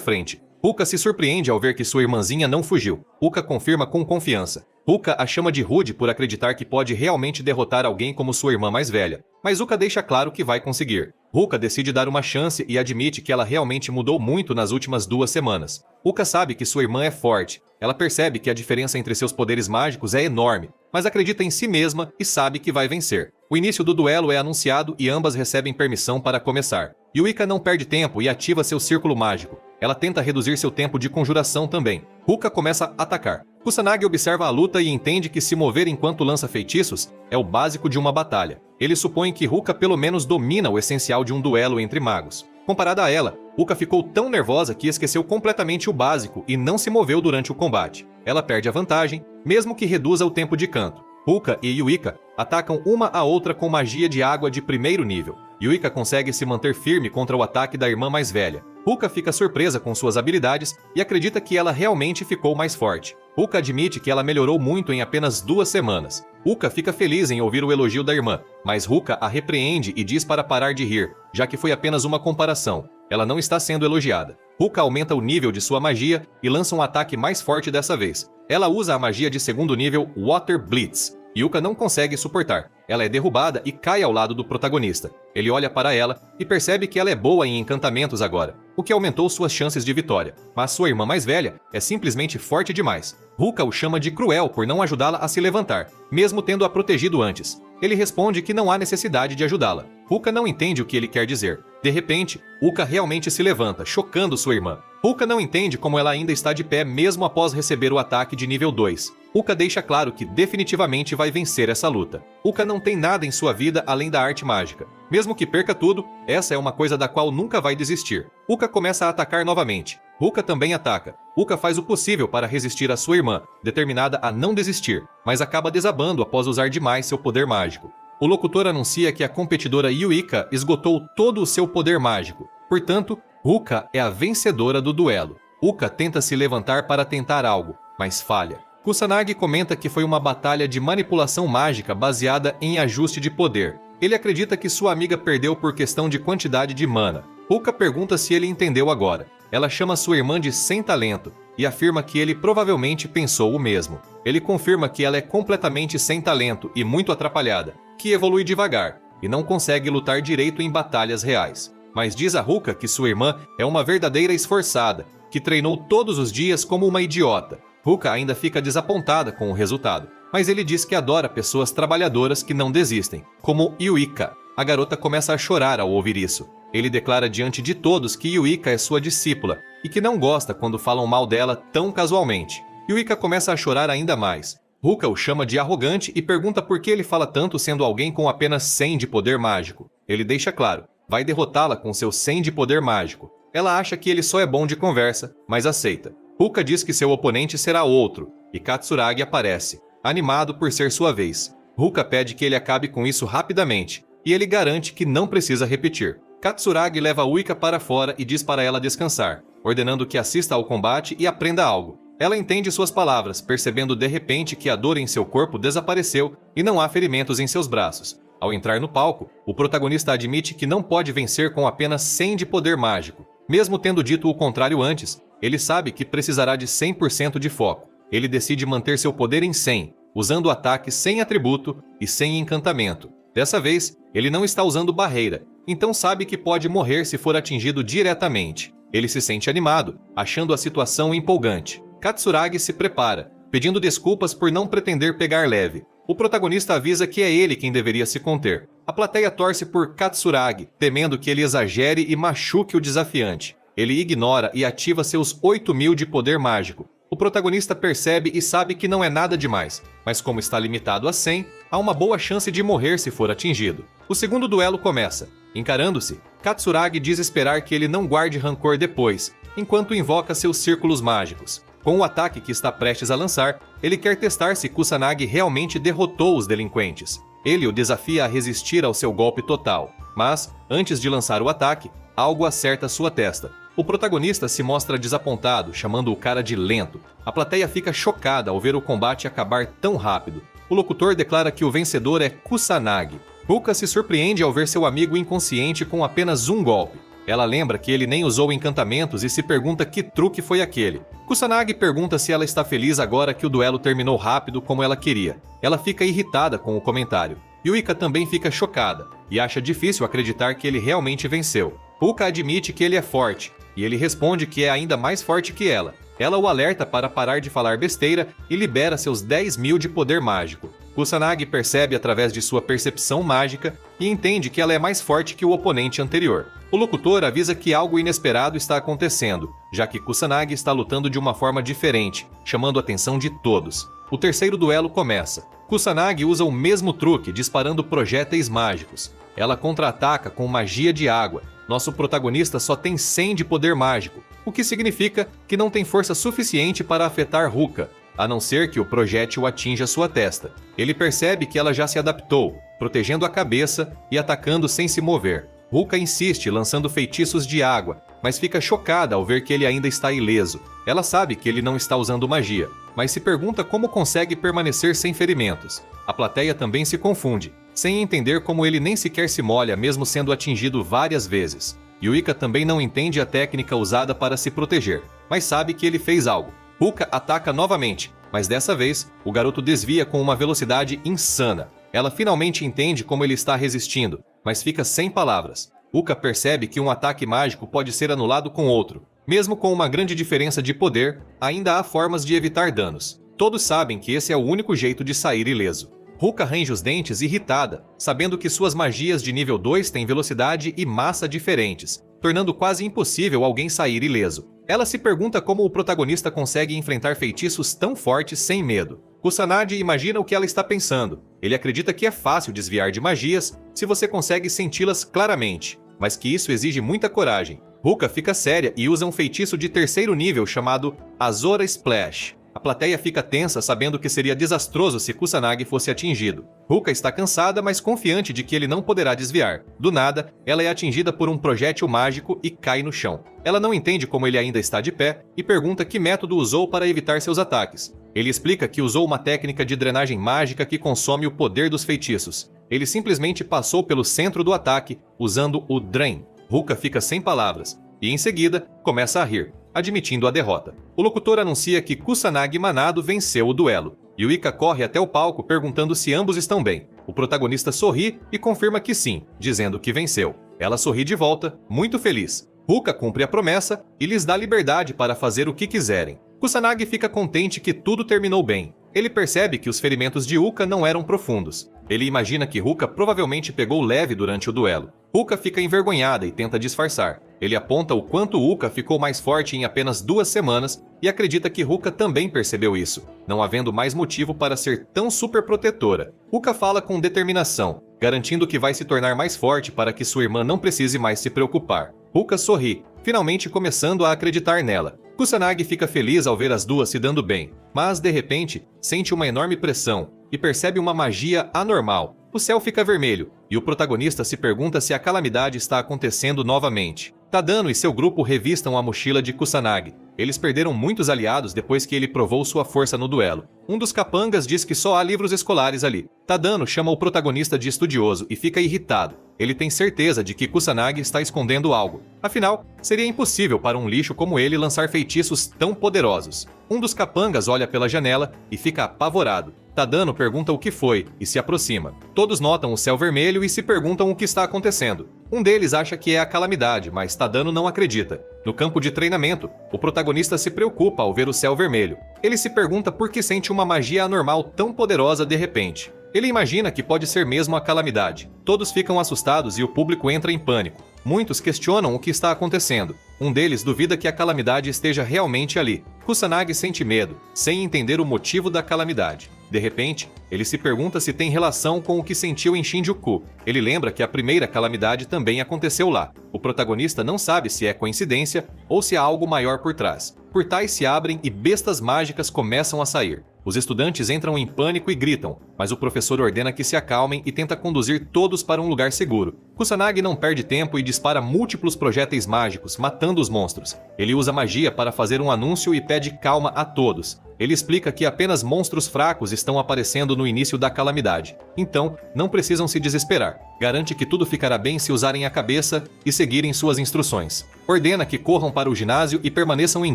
frente. Uka se surpreende ao ver que sua irmãzinha não fugiu. Uka confirma com confiança. Uka a chama de rude por acreditar que pode realmente derrotar alguém como sua irmã mais velha, mas Uka deixa claro que vai conseguir. Ruka decide dar uma chance e admite que ela realmente mudou muito nas últimas 2 semanas. Ruka sabe que sua irmã é forte. Ela percebe que a diferença entre seus poderes mágicos é enorme, mas acredita em si mesma e sabe que vai vencer. O início do duelo é anunciado e ambas recebem permissão para começar. Yuika não perde tempo e ativa seu círculo mágico. Ela tenta reduzir seu tempo de conjuração também. Ruka começa a atacar. Kusanagi observa a luta e entende que se mover enquanto lança feitiços é o básico de uma batalha. Ele supõe que Ruka pelo menos domina o essencial de um duelo entre magos. Comparada a ela, Ruka ficou tão nervosa que esqueceu completamente o básico e não se moveu durante o combate. Ela perde a vantagem, mesmo que reduza o tempo de canto. Ruka e Yuika atacam uma a outra com magia de água de primeiro nível. Yuika consegue se manter firme contra o ataque da irmã mais velha. Ruka fica surpresa com suas habilidades e acredita que ela realmente ficou mais forte. Ruka admite que ela melhorou muito em apenas 2 semanas. Ruka fica feliz em ouvir o elogio da irmã, mas Ruka a repreende e diz para parar de rir, já que foi apenas uma comparação. Ela não está sendo elogiada. Ruka aumenta o nível de sua magia e lança um ataque mais forte dessa vez. Ela usa a magia de segundo nível Water Blitz. Yuka não consegue suportar. Ela é derrubada e cai ao lado do protagonista. Ele olha para ela e percebe que ela é boa em encantamentos agora, o que aumentou suas chances de vitória. Mas sua irmã mais velha é simplesmente forte demais. Ruka o chama de cruel por não ajudá-la a se levantar, mesmo tendo-a protegido antes. Ele responde que não há necessidade de ajudá-la. Ruka não entende o que ele quer dizer. De repente, Ruka realmente se levanta, chocando sua irmã. Ruka não entende como ela ainda está de pé mesmo após receber o ataque de nível 2. Ruka deixa claro que definitivamente vai vencer essa luta. Ruka não tem nada em sua vida além da arte mágica. Mesmo que perca tudo, essa é uma coisa da qual nunca vai desistir. Ruka começa a atacar novamente. Ruka também ataca. Ruka faz o possível para resistir à sua irmã, determinada a não desistir, mas acaba desabando após usar demais seu poder mágico. O locutor anuncia que a competidora Yuika esgotou todo o seu poder mágico. Portanto, Ruka é a vencedora do duelo. Ruka tenta se levantar para tentar algo, mas falha. Kusanagi comenta que foi uma batalha de manipulação mágica baseada em ajuste de poder. Ele acredita que sua amiga perdeu por questão de quantidade de mana. Ruka pergunta se ele entendeu agora. Ela chama sua irmã de sem talento e afirma que ele provavelmente pensou o mesmo. Ele confirma que ela é completamente sem talento e muito atrapalhada, que evolui devagar e não consegue lutar direito em batalhas reais. Mas diz a Ruka que sua irmã é uma verdadeira esforçada, que treinou todos os dias como uma idiota. Ruka ainda fica desapontada com o resultado, mas ele diz que adora pessoas trabalhadoras que não desistem, como Yuika. A garota começa a chorar ao ouvir isso. Ele declara diante de todos que Yuika é sua discípula e que não gosta quando falam mal dela tão casualmente. Yuika começa a chorar ainda mais. Ruka o chama de arrogante e pergunta por que ele fala tanto sendo alguém com apenas 100 de poder mágico. Ele deixa claro, vai derrotá-la com seu 100 de poder mágico. Ela acha que ele só é bom de conversa, mas aceita. Ruka diz que seu oponente será outro, e Katsuragi aparece, animado por ser sua vez. Ruka pede que ele acabe com isso rapidamente, e ele garante que não precisa repetir. Katsuragi leva Yuika para fora e diz para ela descansar, ordenando que assista ao combate e aprenda algo. Ela entende suas palavras, percebendo de repente que a dor em seu corpo desapareceu e não há ferimentos em seus braços. Ao entrar no palco, o protagonista admite que não pode vencer com apenas 100 de poder mágico. Mesmo tendo dito o contrário antes, ele sabe que precisará de 100% de foco. Ele decide manter seu poder em 100, usando ataques sem atributo e sem encantamento. Dessa vez, ele não está usando barreira, então sabe que pode morrer se for atingido diretamente. Ele se sente animado, achando a situação empolgante. Katsuragi se prepara, pedindo desculpas por não pretender pegar leve. O protagonista avisa que é ele quem deveria se conter. A plateia torce por Katsuragi, temendo que ele exagere e machuque o desafiante. Ele ignora e ativa seus 8.000 de poder mágico. O protagonista percebe e sabe que não é nada demais, mas como está limitado a 100, há uma boa chance de morrer se for atingido. O segundo duelo começa. Encarando-se, Katsuragi diz esperar que ele não guarde rancor depois, enquanto invoca seus círculos mágicos. Com o ataque que está prestes a lançar, ele quer testar se Kusanagi realmente derrotou os delinquentes. Ele o desafia a resistir ao seu golpe total, mas, antes de lançar o ataque, algo acerta sua testa. O protagonista se mostra desapontado, chamando o cara de lento. A plateia fica chocada ao ver o combate acabar tão rápido. O locutor declara que o vencedor é Kusanagi. Ruka se surpreende ao ver seu amigo inconsciente com apenas um golpe. Ela lembra que ele nem usou encantamentos e se pergunta que truque foi aquele. Kusanagi pergunta se ela está feliz agora que o duelo terminou rápido como ela queria. Ela fica irritada com o comentário. Yuika também fica chocada e acha difícil acreditar que ele realmente venceu. Ruka admite que ele é forte e ele responde que é ainda mais forte que ela. Ela o alerta para parar de falar besteira e libera seus 10.000 de poder mágico. Kusanagi percebe através de sua percepção mágica e entende que ela é mais forte que o oponente anterior. O locutor avisa que algo inesperado está acontecendo, já que Kusanagi está lutando de uma forma diferente, chamando a atenção de todos. O terceiro duelo começa. Kusanagi usa o mesmo truque, disparando projéteis mágicos. Ela contra-ataca com magia de água. Nosso protagonista só tem 100 de poder mágico, o que significa que não tem força suficiente para afetar Ruka, a não ser que o projétil atinja sua testa. Ele percebe que ela já se adaptou, protegendo a cabeça e atacando sem se mover. Ruka insiste, lançando feitiços de água, mas fica chocada ao ver que ele ainda está ileso. Ela sabe que ele não está usando magia, mas se pergunta como consegue permanecer sem ferimentos. A plateia também se confunde, sem entender como ele nem sequer se molha mesmo sendo atingido várias vezes. Yuika também não entende a técnica usada para se proteger, mas sabe que ele fez algo. Ruka ataca novamente, mas dessa vez, o garoto desvia com uma velocidade insana. Ela finalmente entende como ele está resistindo, mas fica sem palavras. Ruka percebe que um ataque mágico pode ser anulado com outro. Mesmo com uma grande diferença de poder, ainda há formas de evitar danos. Todos sabem que esse é o único jeito de sair ileso. Ruka range os dentes irritada, sabendo que suas magias de nível 2 têm velocidade e massa diferentes, tornando quase impossível alguém sair ileso. Ela se pergunta como o protagonista consegue enfrentar feitiços tão fortes sem medo. Kusanagi imagina o que ela está pensando. Ele acredita que é fácil desviar de magias se você consegue senti-las claramente, mas que isso exige muita coragem. Ruka fica séria e usa um feitiço de terceiro nível chamado Azora Splash. A plateia fica tensa sabendo que seria desastroso se Kusanagi fosse atingido. Ruka está cansada, mas confiante de que ele não poderá desviar. Do nada, ela é atingida por um projétil mágico e cai no chão. Ela não entende como ele ainda está de pé e pergunta que método usou para evitar seus ataques. Ele explica que usou uma técnica de drenagem mágica que consome o poder dos feitiços. Ele simplesmente passou pelo centro do ataque usando o Drain. Ruka fica sem palavras e, em seguida, começa a rir, admitindo a derrota. O locutor anuncia que Kusanagi Manado venceu o duelo. Yuika corre até o palco perguntando se ambos estão bem. O protagonista sorri e confirma que sim, dizendo que venceu. Ela sorri de volta, muito feliz. Ruka cumpre a promessa e lhes dá liberdade para fazer o que quiserem. Kusanagi fica contente que tudo terminou bem. Ele percebe que os ferimentos de Yuka não eram profundos. Ele imagina que Ruka provavelmente pegou leve durante o duelo. Ruka fica envergonhada e tenta disfarçar. Ele aponta o quanto Ruka ficou mais forte em apenas 2 semanas e acredita que Ruka também percebeu isso, não havendo mais motivo para ser tão super protetora. Ruka fala com determinação, garantindo que vai se tornar mais forte para que sua irmã não precise mais se preocupar. Ruka sorri, finalmente começando a acreditar nela. Kusanagi fica feliz ao ver as duas se dando bem, mas de repente sente uma enorme pressão e percebe uma magia anormal. O céu fica vermelho e o protagonista se pergunta se a calamidade está acontecendo novamente. Tadano e seu grupo revistam a mochila de Kusanagi. Eles perderam muitos aliados depois que ele provou sua força no duelo. Um dos capangas diz que só há livros escolares ali. Tadano chama o protagonista de estudioso e fica irritado. Ele tem certeza de que Kusanagi está escondendo algo. Afinal, seria impossível para um lixo como ele lançar feitiços tão poderosos. Um dos capangas olha pela janela e fica apavorado. Tadano pergunta o que foi e se aproxima. Todos notam o céu vermelho e se perguntam o que está acontecendo. Um deles acha que é a calamidade, mas Tadano não acredita. No campo de treinamento, o protagonista se preocupa ao ver o céu vermelho. Ele se pergunta por que sente uma magia anormal tão poderosa de repente. Ele imagina que pode ser mesmo a calamidade. Todos ficam assustados e o público entra em pânico. Muitos questionam o que está acontecendo. Um deles duvida que a calamidade esteja realmente ali. Kusanagi sente medo, sem entender o motivo da calamidade. De repente, ele se pergunta se tem relação com o que sentiu em Shinjuku. Ele lembra que a primeira calamidade também aconteceu lá. O protagonista não sabe se é coincidência ou se há algo maior por trás. Portais se abrem e bestas mágicas começam a sair. Os estudantes entram em pânico e gritam, mas o professor ordena que se acalmem e tenta conduzir todos para um lugar seguro. Kusanagi não perde tempo e dispara múltiplos projéteis mágicos, matando os monstros. Ele usa magia para fazer um anúncio e pede calma a todos. Ele explica que apenas monstros fracos estão aparecendo no início da calamidade. Então, não precisam se desesperar. Garante que tudo ficará bem se usarem a cabeça e seguirem suas instruções. Ordena que corram para o ginásio e permaneçam em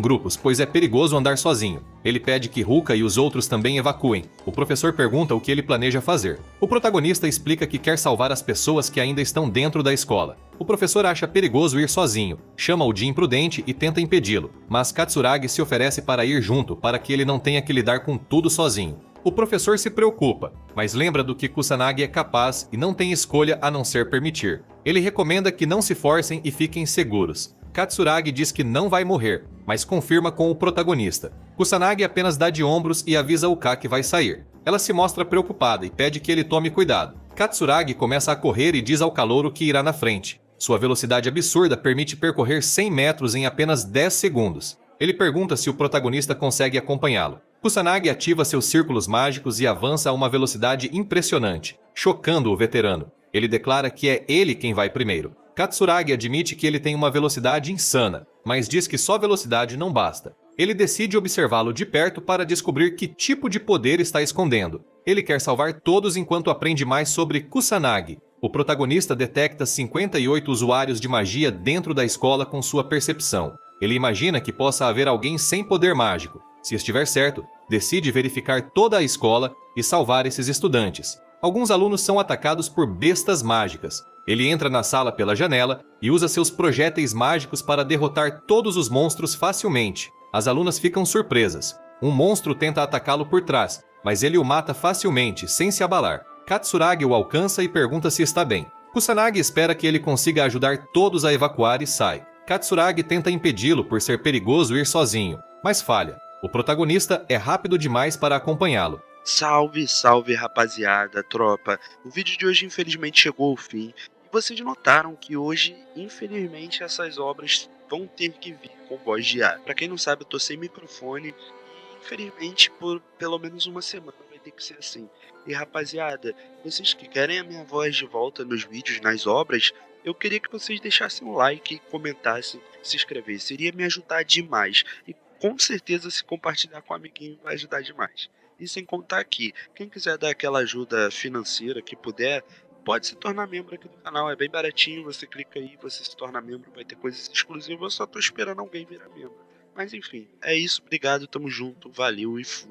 grupos, pois é perigoso andar sozinho. Ele pede que Ruka e os outros também evacuem. O professor pergunta o que ele planeja fazer. O protagonista explica que quer salvar as pessoas que ainda estão dentro da escola. O professor acha perigoso ir sozinho, chama-o de imprudente e tenta impedi-lo, mas Katsuragi se oferece para ir junto para que ele não tenha que lidar com tudo sozinho. O professor se preocupa, mas lembra do que Kusanagi é capaz e não tem escolha a não ser permitir. Ele recomenda que não se forcem e fiquem seguros. Katsuragi diz que não vai morrer, mas confirma com o protagonista. Kusanagi apenas dá de ombros e avisa Uka que vai sair. Ela se mostra preocupada e pede que ele tome cuidado. Katsuragi começa a correr e diz ao calouro que irá na frente. Sua velocidade absurda permite percorrer 100 metros em apenas 10 segundos. Ele pergunta se o protagonista consegue acompanhá-lo. Kusanagi ativa seus círculos mágicos e avança a uma velocidade impressionante, chocando o veterano. Ele declara que é ele quem vai primeiro. Katsuragi admite que ele tem uma velocidade insana, mas diz que só velocidade não basta. Ele decide observá-lo de perto para descobrir que tipo de poder está escondendo. Ele quer salvar todos enquanto aprende mais sobre Kusanagi. O protagonista detecta 58 usuários de magia dentro da escola com sua percepção. Ele imagina que possa haver alguém sem poder mágico. Se estiver certo, decide verificar toda a escola e salvar esses estudantes. Alguns alunos são atacados por bestas mágicas. Ele entra na sala pela janela e usa seus projéteis mágicos para derrotar todos os monstros facilmente. As alunas ficam surpresas. Um monstro tenta atacá-lo por trás, mas ele o mata facilmente, sem se abalar. Katsuragi o alcança e pergunta se está bem. Kusanagi espera que ele consiga ajudar todos a evacuar e sai. Katsuragi tenta impedi-lo por ser perigoso ir sozinho, mas falha. O protagonista é rápido demais para acompanhá-lo. Salve, salve rapaziada, tropa. O vídeo de hoje infelizmente chegou ao fim. E vocês notaram que hoje, infelizmente, essas obras vão ter que vir com voz de ar. Pra quem não sabe, eu tô sem microfone e infelizmente por pelo menos uma semana vai ter que ser assim. E rapaziada, vocês que querem a minha voz de volta nos vídeos, nas obras, eu queria que vocês deixassem um like, comentassem, se inscrevessem. Iria me ajudar demais. E com certeza se compartilhar com um amiguinho vai ajudar demais. E sem contar que, quem quiser dar aquela ajuda financeira que puder, pode se tornar membro aqui do canal. É bem baratinho, você clica aí, você se torna membro, vai ter coisas exclusivas. Eu só tô esperando alguém virar membro. Mas enfim, é isso, obrigado, tamo junto, valeu e fui.